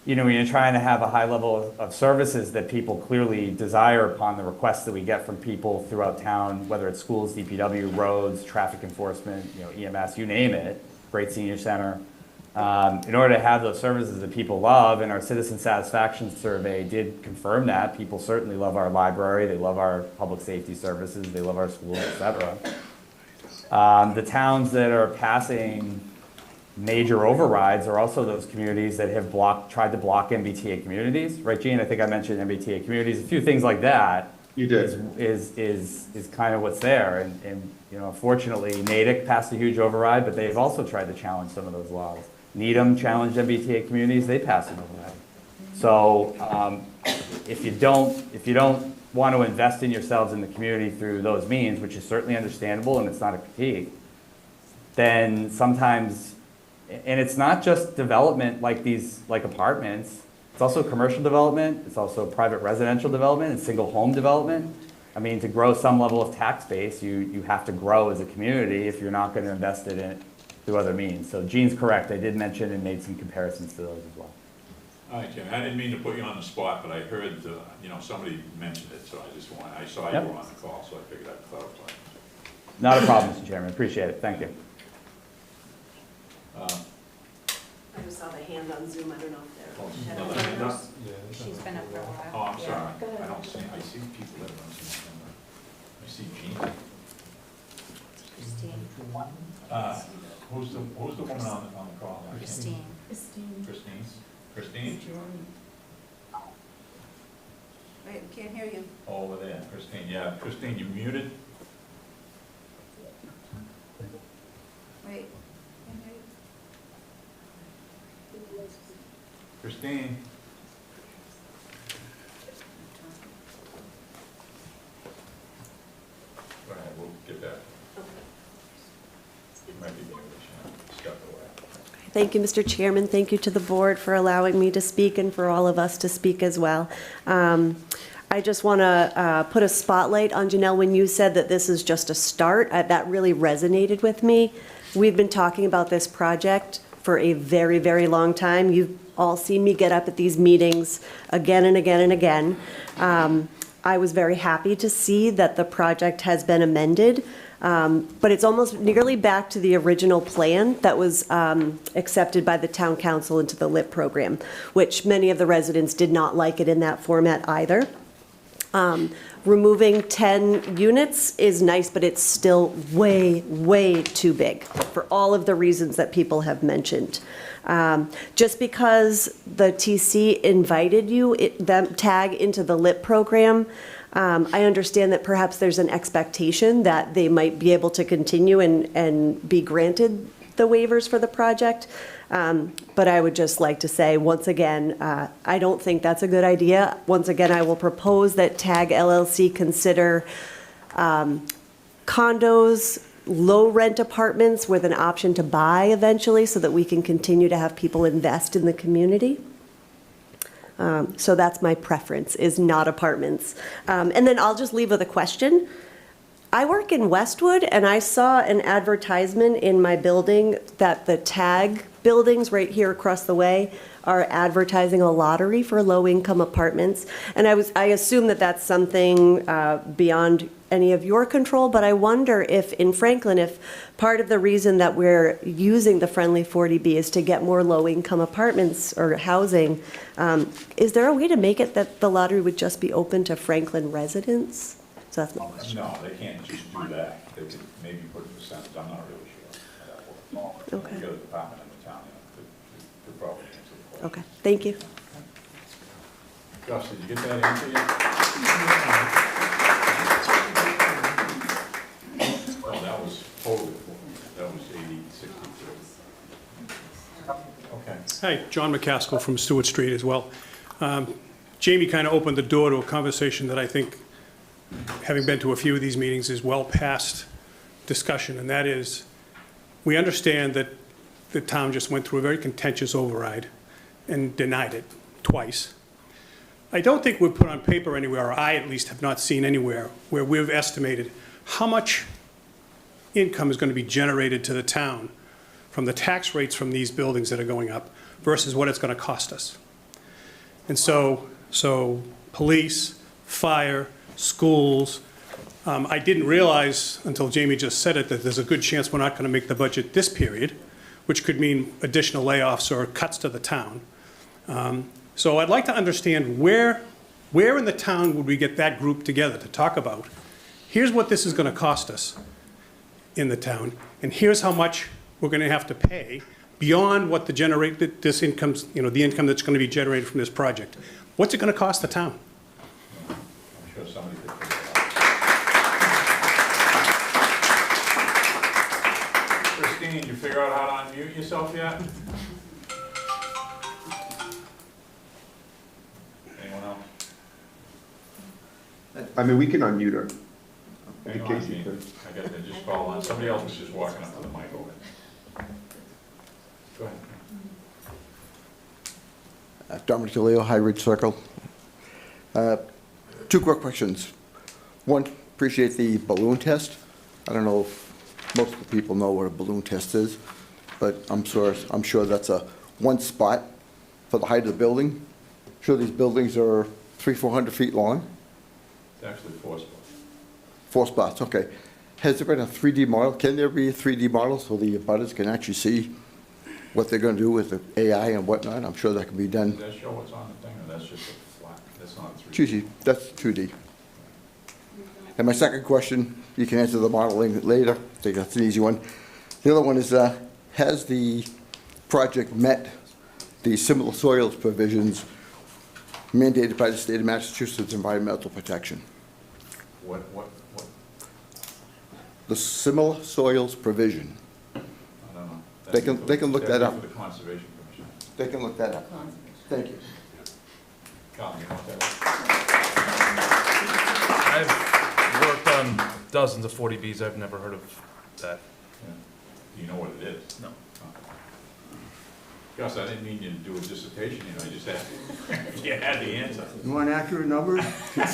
when you're trying to have a high level of services that people clearly desire upon the requests that we get from people throughout town, whether it's schools, DPW, roads, traffic enforcement, EMS, you name it, great senior center. In order to have those services that people love, and our citizen satisfaction survey did confirm that, people certainly love our library, they love our public safety services, they love our schools, et cetera. The towns that are passing major overrides are also those communities that have tried to block MBTA communities, right, Gene? I think I mentioned MBTA communities, a few things like that. You did. Is kind of what's there, and unfortunately, Natick passed a huge override, but they've also tried to challenge some of those laws. Needham challenged MBTA communities, they passed an override. So if you don't want to invest in yourselves in the community through those means, which is certainly understandable and it's not a critique, then sometimes, and it's not just development like apartments, it's also commercial development, it's also private residential development, and single home development. I mean, to grow some level of tax base, you have to grow as a community if you're not going to invest in it through other means. So Gene's correct. I did mention and made some comparisons to those as well. All right, Jim, I didn't mean to put you on the spot, but I heard, somebody mentioned it, so I saw Yep. you were on the call, so I figured I'd clarify. Not a problem, Mr. Chairman. Appreciate it. Thank you. I just saw the hand on Zoom, I don't know if they're. another hand up? She's been up for a while. Oh, I'm sorry. Go ahead. I see people that don't see my camera. I see Gene. Christine. Who's the woman on the call? I can't- Christine. Christine? Wait, we can't hear you. Over there, Christine, yeah. Christine, you muted? Christine? Go ahead, we'll get that. You might be able to step away. Thank you, Mr. Chairman. Thank you to the board for allowing me to speak and for all of us to speak as well. I just want to put a spotlight on Janelle. When you said that this is just a start, that really resonated with me. We've been talking about this project for a very, very long time. You've all seen me get up at these meetings again and again and again. I was very happy to see that the project has been amended, but it's almost nearly back to the original plan that was accepted by the town council into the LIP program, which many of the residents did not like it in that format either. Removing 10 units is nice, but it's still way, way too big for all of the reasons that people have mentioned. Just because the TC invited you, them tag into the LIP program, I understand that perhaps there's an expectation that they might be able to continue and be granted the waivers for the project. But I would just like to say, once again, I don't think that's a good idea. Once again, I will propose that TAG LLC consider condos, low-rent apartments with an option to buy eventually so that we can continue to have people invest in the community. So that's my preference, is not apartments. And then I'll just leave with a question. I work in Westwood, and I saw an advertisement in my building that the TAG buildings right here across the way are advertising a lottery for low-income apartments. And I assume that that's something beyond any of your control, but I wonder if in Franklin, if part of the reason that we're using the Friendly 40B is to get more low-income apartments or housing, is there a way to make it that the lottery would just be open to Franklin residents? So that's my question. No, they can't just do that. They could maybe put a percentage, I'm not really sure how that works. Okay. You got a department in the town, could probably answer the question. Okay, thank you. Josh, did you get that answer yet? Oh, that was forward. That was 80-63. Okay. Hi, John McCaskill from Stewart Street as well. Jamie kind of opened the door to a conversation that I think, having been to a few of these meetings, is well past discussion, and that is, we understand that the town just went through a very contentious override and denied it twice. I don't think we've put on paper anywhere, or I at least have not seen anywhere, where we've estimated how much income is going to be generated to the town from the tax rates from these buildings that are going up versus what it's going to cost us. And so police, fire, schools, I didn't realize until Jamie just said it that there's a good chance we're not going to make the budget this period, which could mean additional layoffs or cuts to the town. So I'd like to understand where in the town would we get that group together to talk about, here's what this is going to cost us in the town, and here's how much we're going to have to pay beyond what this income, the income that's going to be generated from this project. What's it going to cost the town? I'm sure somebody could figure it out. Christine, did you figure out how to unmute yourself yet? Anyone else? I mean, we can unmute her. Hang on, Gene. I got to just call on. Somebody else is just walking up to the mic over there. Go ahead. Dominic DeLeo, High Ridge Circle. Two quick questions. One, appreciate the balloon test. I don't know if most of the people know what a balloon test is, but I'm sure that's one spot for the height of the building. I'm sure these buildings are 300-400 feet long. It's actually 4 spots. 4 spots, okay. Has there been a 3D model? Can there be a 3D model so the abutters can actually see what they're going to do with the AI and whatnot? I'm sure that can be done. Does that show what's on the thing, or that's just a flat? That's not 3D. 2D, that's 2D. And my second question, you can answer the modeling later. I think that's an easy one. The other one is, has the project met the similar soils provisions mandated by the state of Massachusetts Environmental Protection? What? The similar soils provision. I don't know. They can look that up. For the Conservation Commission. They can look that up. Thank you. Colin, you want that I've worked on dozens of 40Bs. I've never heard of that. one? Do you know what it is? No. Gus, I didn't mean you to do a dissertation, I just asked if you had the answer. You want accurate numbers? Well, I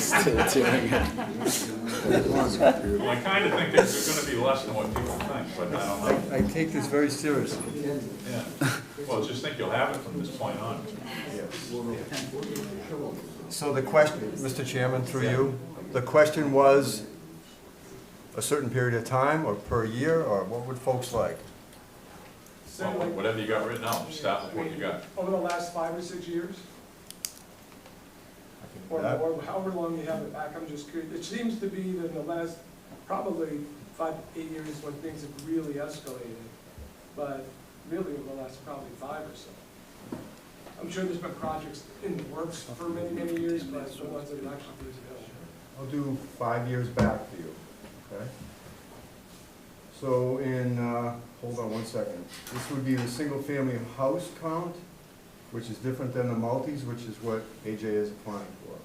kind of think that there's going to be less than what people think, but I don't know. I take this very seriously. Yeah. Well, just think you'll have it from this point on. So the question, Mr. Chairman, through you, the question was a certain period of time, or per year, or what would folks like? Well, whatever you got written out, start with what you got. Over the last 5 or 6 years? Or however long you have it back, I'm just curious. It seems to be that in the last probably 5 to 8 years when things have really escalated, but really over the last probably 5 or so. I'm sure there's been projects in the works for many, many years, but the ones that are actually feasible. I'll do 5 years back for you, okay? So in, hold on one second. This would be the single-family house count, which is different than the multis, which is what AJ is applying for.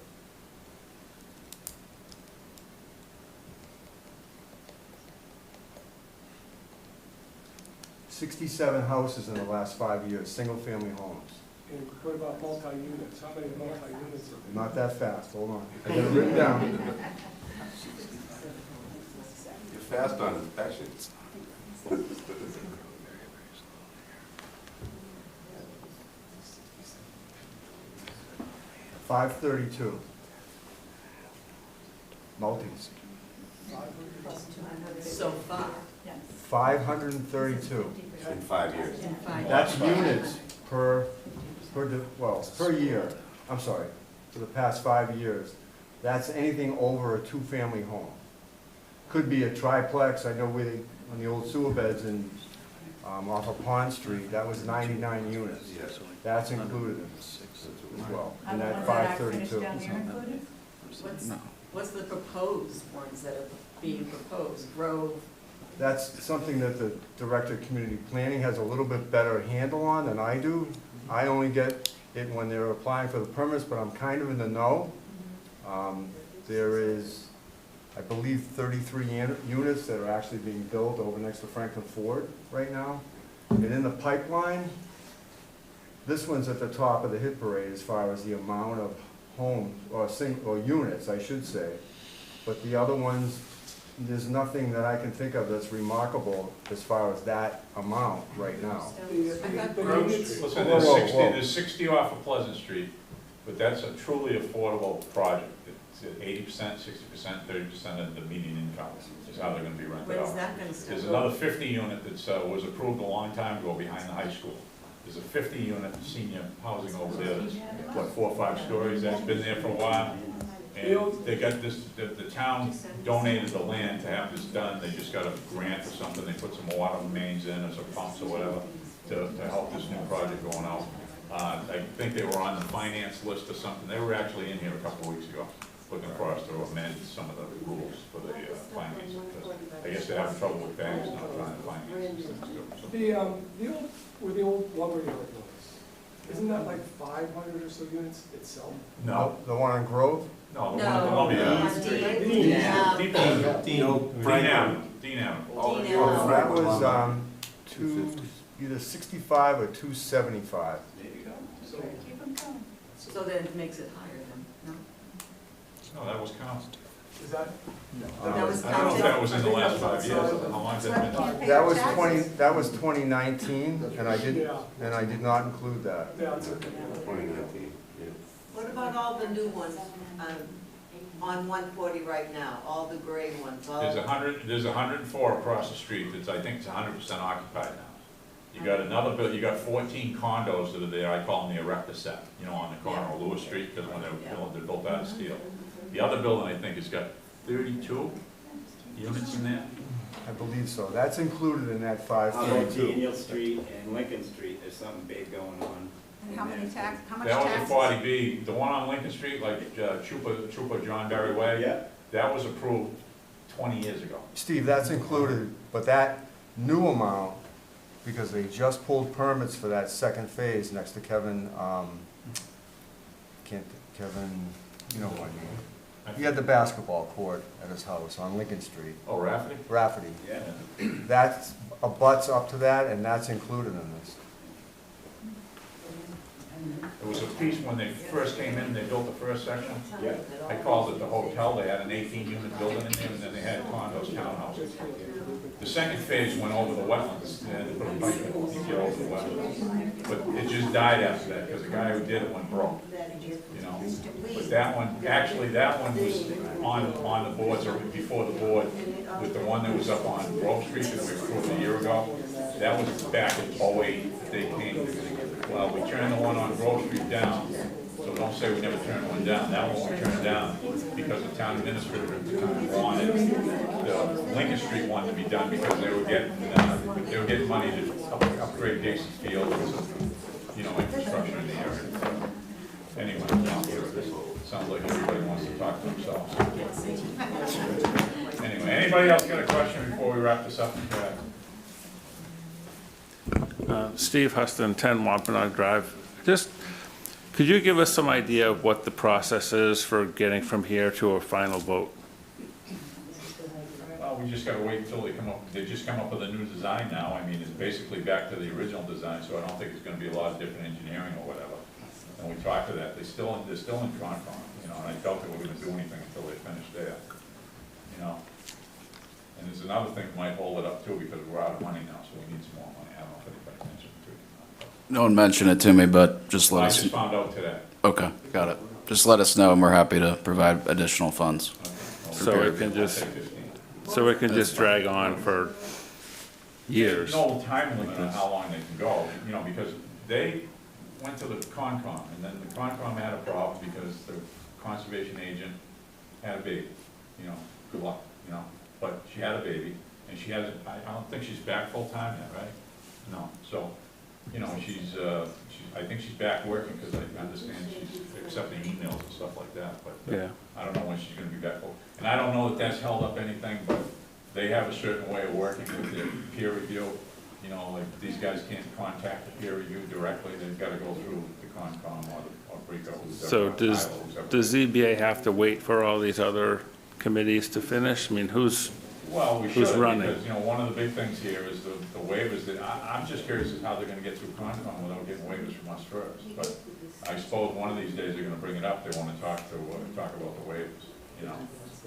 $67 houses in the last 5 years, single-family homes. And what about multi-units? How many multi-units? Not that fast, hold on. I got it written down. You're fast on inspections. 532. Multis. So far. 532. In 5 years. That's units per year. I'm sorry, for the past 5 years. That's anything over a 2-family home. Could be a triplex. I know on the old sewer beds off of Pond Street, that was 99 units. That's included in this as well, in that 532. What's the proposed ones that are being proposed? Grove? That's something that the Director of Community Planning has a little bit better handle on than I do. I only get it when they're applying for the permits, but I'm kind of in the know. There is, I believe, 33 units that are actually being built over next to Franklin Ford right now. And in the pipeline, this one's at the top of the hit parade as far as the amount of homes, or units, I should say. But the other ones, there's nothing that I can think of that's remarkable as far as that amount right now. Listen, there's 60 off of Pleasant Street, but that's a truly affordable project. It's 80%, 60%, 30% of the median income is how they're going to be rented out. When's that going to start? There's another 50 unit that was approved a long time ago behind the high school. There's a 50 unit senior housing over there that's, what, 4 or 5 stories, that's been there for a while. And they got this, the town donated the land to have this done, they just got a grant or something, they put some water mains in, or some pumps or whatever, to help this new project going out. I think they were on the finance list or something, they were actually in here a couple of weeks ago, looking for us to amend some of the rules for the finance. I guess they're having trouble with banks not trying to finance things too. The old lumber yard was, isn't that like 500 or so units itself? No. The one on Grove? No, the one on Dean Avenue. That was either 65 or 275. There you go. So then it makes it higher then, no? No, that was counted. Is that? That was I don't know if that was in the last 5 years. How long has that been? That was 2019, and I did not include that. 2019, yeah. What about all the new ones on 140 right now, all the gray ones? There's 104 across the street that's, I think it's 100% occupied now. You got another you got 14 condos that are there, I call them the erector set, on the corner of Lewis Street, because when they're built out of steel. The other building, I think, has got 32 units in there. I believe so. That's included in that 532. Daniel Street and Lincoln Street, there's something big going on. How much taxes? That was a 40B. The one on Lincoln Street, like Trooper John Berry Way, that was approved 20 years ago. Steve, that's included, but that new amount because they just pulled permits for that second phase next to Kevin, you know who I mean. He had the basketball court at his house on Lincoln Street. Oh, Rafferty? Rafferty. Yeah. That's, abuts up to that, and that's included in this. There was a piece when they first came in, they built the first section. Yeah. I called it the hotel. They had an 18-unit building in there, and then they had condos, townhouses. The second phase went over the wetlands, and they put a pipe in to get over the wetlands. But it just died after that, because the guy who did it went broke, you know? But that one, actually, that one was on the boards, or before the board, with the one that was up on Grove Street that we approved a year ago. That was back in '08 that they came. Well, we turned the one on Grove Street down, so don't say we never turned one down. That one we turned down because the town administrator at the time wanted the Lincoln Street one to be done because they were getting money to upgrade Casey's Field, you know, infrastructure in the area. Anyway, sounds like everybody wants to talk to themselves. Anyway, anybody else got a question before we wrap this up? Steve Huston, 10 Wampanoag Drive. Just, could you give us some idea of what the process is for getting from here to a final vote? Well, we just gotta wait until they just come up with a new design now. I mean, it's basically back to the original design, so I don't think it's gonna be a lot of different engineering or whatever. And we talked to that, they're still in Concom, you know, and I doubt they were gonna do anything until they finish there, you know. And there's another thing that might hold it up too, because we're out of money now, so we need some more money. I don't know if anybody mentioned it to you. No one mentioned it to me, but just let I us. just found out today. Okay, got it. Just let us know and we're happy to provide additional funds. So it can just drag on for years. There's no time limit on how long they can go, you know, because they went to the Concom, and then the Concom had a problem because the conservation agent had a baby, you know, good luck, you know, but she had a baby, and she hasn't, I don't think she's back full-time yet, right? No, so, you know, I think she's back working, because I understand she's accepting emails and stuff like that, but Yeah. I don't know when she's gonna be back full. And I don't know that that's held up anything, but they have a certain way of working with their peer review. You know, like, these guys can't contact the peer review directly, they've gotta go through the Concom or Brico. So does ZBA have to wait for all these other committees to finish? I mean, who's running? Because, you know, one of the big things here is the waivers that, I'm just curious as how they're gonna get through Concom without getting waivers from us first. But I suppose one of these days they're gonna bring it up, they wanna talk about the waivers, you know.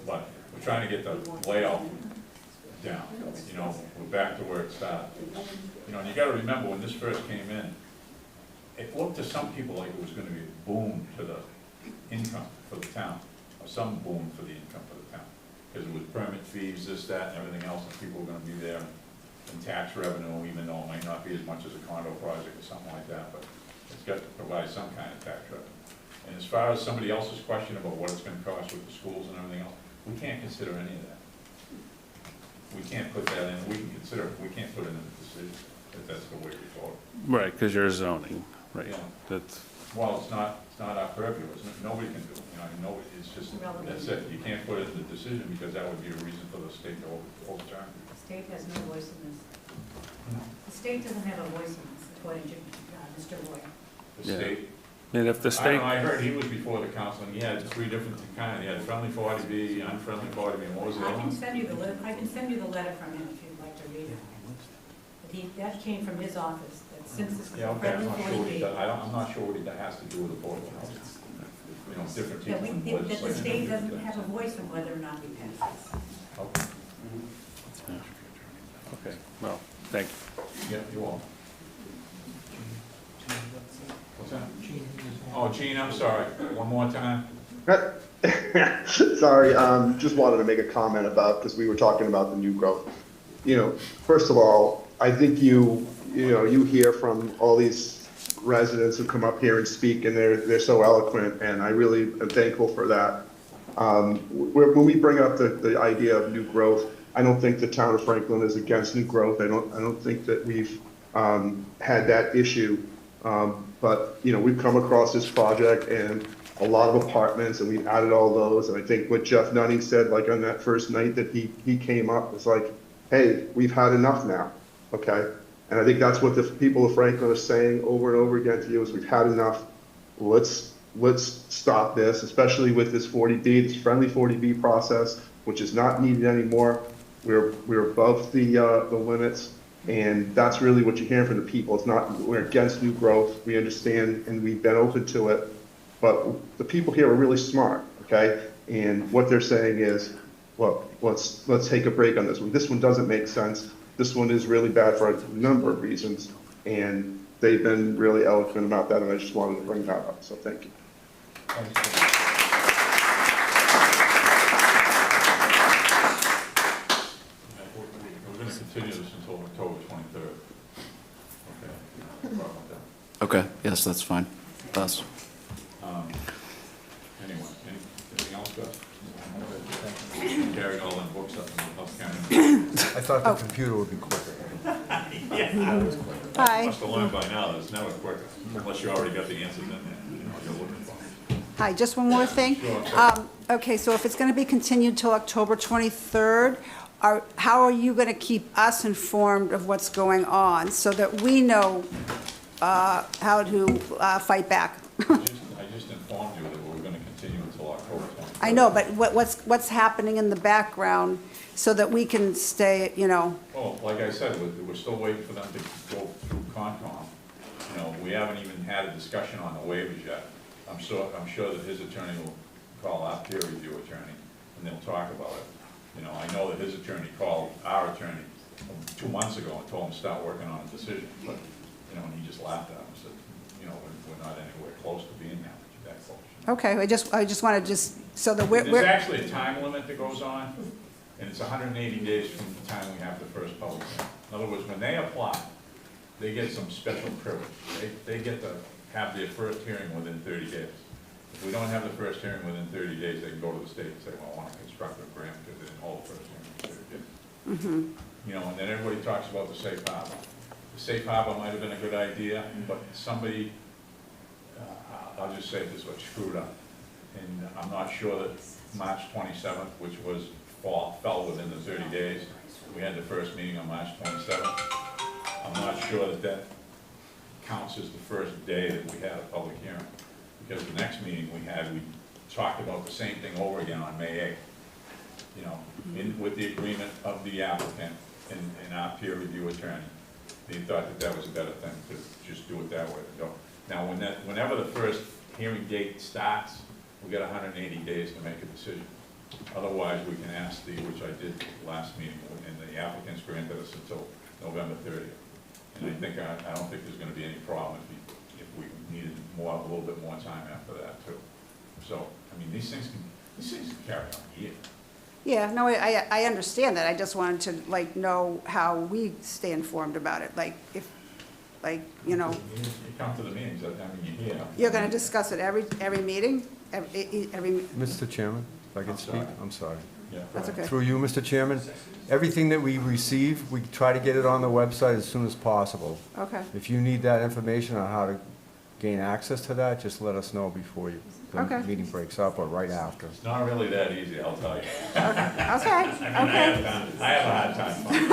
But we're trying to get the layout down, you know, we're back to where it started. You know, and you gotta remember, when this first came in, it looked to some people like it was gonna be a boom to the income for the town, or some boom for the income for the town. Because it was permit fees, this, that, and everything else, and people were gonna be there, and tax revenue, even though it might not be as much as a condo project or something like that, but it's got to provide some kind of tax revenue. And as far as somebody else's question about what it's gonna cost with the schools and everything else, we can't consider any of that. We can't put that in, we can't put it in the decision, if that's the way we vote. Right, because you're zoning, right? Yeah. That's, Well, it's not our purview, it's nobody can do it, you know, nobody, it's just, that's it. You can't put it in the decision, because that would be a reason for the state to overturn it. The state has no voice in this. The state doesn't have a voice in this, according to Mr. Roy. The Yeah. state. I mean, if the I state, don't know, I heard he was before the council, and he had 3 different kinds, he had friendly 40B, unfriendly 40B, and what was the I other can one? send you the letter, I can send you the letter from him if you'd like to read it. But that came from his office, that since this is Yeah, a okay, I'm friendly not sure what he 40B. does, I'm not sure what he has to do with affordable housing. You know, different That people in that the legislation. state doesn't have a voice in whether or not we pass this. Okay. okay, well, thank you. Yeah, you will. What's that? Oh, Gene, I'm sorry, one more time. Sorry, just wanted to make a comment about, because we were talking about the new growth. You know, first of all, I think you hear from all these residents who come up here and speak, and they're so eloquent, and I really am thankful for that. When we bring up the idea of new growth, I don't think the town of Franklin is against new growth. I don't think that we've had that issue. But, you know, we've come across this project and a lot of apartments, and we've added all those. And I think what Jeff Nunning said, like on that first night that he came up, was like, hey, we've had enough now, okay? And I think that's what the people of Franklin are saying over and over again to you is we've had enough. Let's stop this, especially with this 40B, this friendly 40B process, which is not needed anymore. We're above the limits, and that's really what you're hearing from the people. It's not, we're against new growth. We understand, and we've been open to it, but the people here are really smart, okay? And what they're saying is, look, let's take a break on this one. This one doesn't make sense. This one is really bad for a number of reasons, and they've been really eloquent about that, and I just wanted to bring that up, so thank you. We're going to continue this until October 23rd. Okay. No problem with that. Okay, yes, that's fine. That's. Anyway, anything else, Gus? Carried all them books up in the health county. I thought the computer would be quicker. Yeah, I was quicker. Hi. Must have learned by now that it's never quicker, unless you already got the answers in there, you're looking for. Hi, just one more thing. Sure. Okay, so if it's going to be continued till October 23rd, how are you going to keep us informed of what's going on so that we know how to fight back? I just informed you that we're going to continue until October 23rd. I know, but what's happening in the background so that we can stay, you know? Well, like I said, we're still waiting for them to go through Concom. You know, we haven't even had a discussion on the waivers yet. I'm sure that his attorney will call our peer review attorney, and they'll talk about it. You know, I know that his attorney called our attorney 2 months ago and told him to start working on a decision, but, you know, and he just laughed at him and said, you know, we're not anywhere close to being that close. Okay, I just want to so that There's actually a time limit that goes on, and it's 180 days from the time we have the first public hearing. In other words, when they apply, they get some special privilege. They get to have their first hearing within 30 days. If we don't have the first hearing within 30 days, they can go to the state and say, well, I want a constructive grant because they didn't hold the first hearing in 30 days. You know, and then everybody talks about the safe harbor. The safe harbor might have been a good idea, but somebody, I'll just say this, was screwed up. And I'm not sure that March 27th, which was fell within the 30 days, we had the first meeting on March 27th. I'm not sure that that counts as the first day that we had a public hearing. Because the next meeting we talked about the same thing over again on May 8th. You know, with the agreement of the applicant and our peer review attorney. They thought that that was a better thing to just do it that way. Now, whenever the first hearing date starts, we got 180 days to make a decision. Otherwise, we can ask which I did last meeting, and the applicants granted us until November 30th. And I don't think there's gonna be any problem if we needed a little bit more time after that too. So, I mean, these things can carry on here. Yeah, no, I understand that. I just wanted to know how we stay informed about it. You know. You come to the meetings, I mean, you're here. You're going to discuss it every meeting? Mr. Chairman, if I can speak, I'm sorry. Yeah. That's okay. Through you, Mr. Chairman, everything that we receive, we try to get it on the website as soon as possible. Okay. If you need that information on how to gain access to that, just let us know before the meeting breaks up or right after. It's not really that easy, I'll tell you. Okay. I have a hard time finding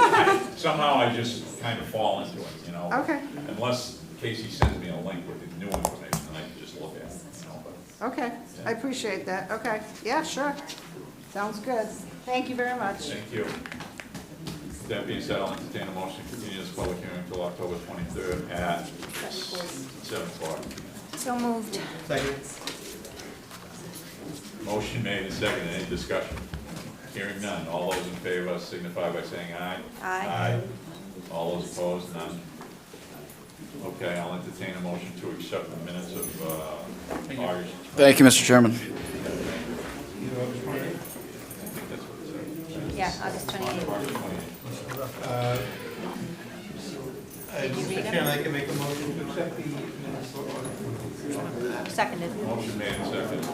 it. Somehow I just kind of fall into it, you know? Okay. Unless Casey sends me a link with the new information, and I can just look at it, you know? But Okay, I appreciate that. Okay, yeah, sure. Sounds good. Thank you very much. Thank you. With that being said, I'll entertain a motion to continue this public hearing until October 23rd at 7:40. So moved. Motion made and seconded. Any discussion? Hearing none. All those in favor signify by saying aye. Aye. All those opposed, none. Okay, I'll entertain a motion to accept the minutes of August. Thank you, Mr. Chairman. Yeah, August 28th. Did you read them? I can make a motion to accept the minutes for Seconded. Motion made and seconded.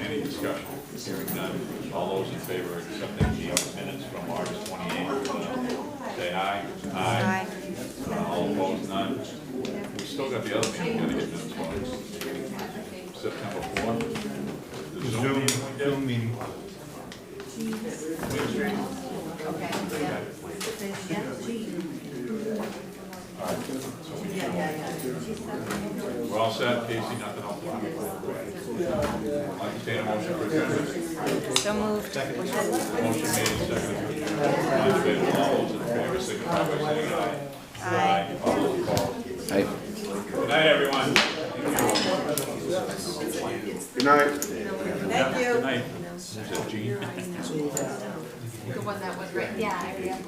Any discussion? Hearing none. All those in favor of accepting the minutes from August 28th, say aye. Aye. All opposed, none. We still got the other meeting, we gotta get minutes for September 4th. The Zoom meeting. Okay, yeah. set, Casey, nothing else? Like to take a motion for adjournment? So moved. Motion made and seconded for adjournment. All those in favor, signify by saying aye. Aye. All those opposed? Aye. Good night, everyone. Good night. Thank you. Good night. Is that Jean? The one that was written. Yeah.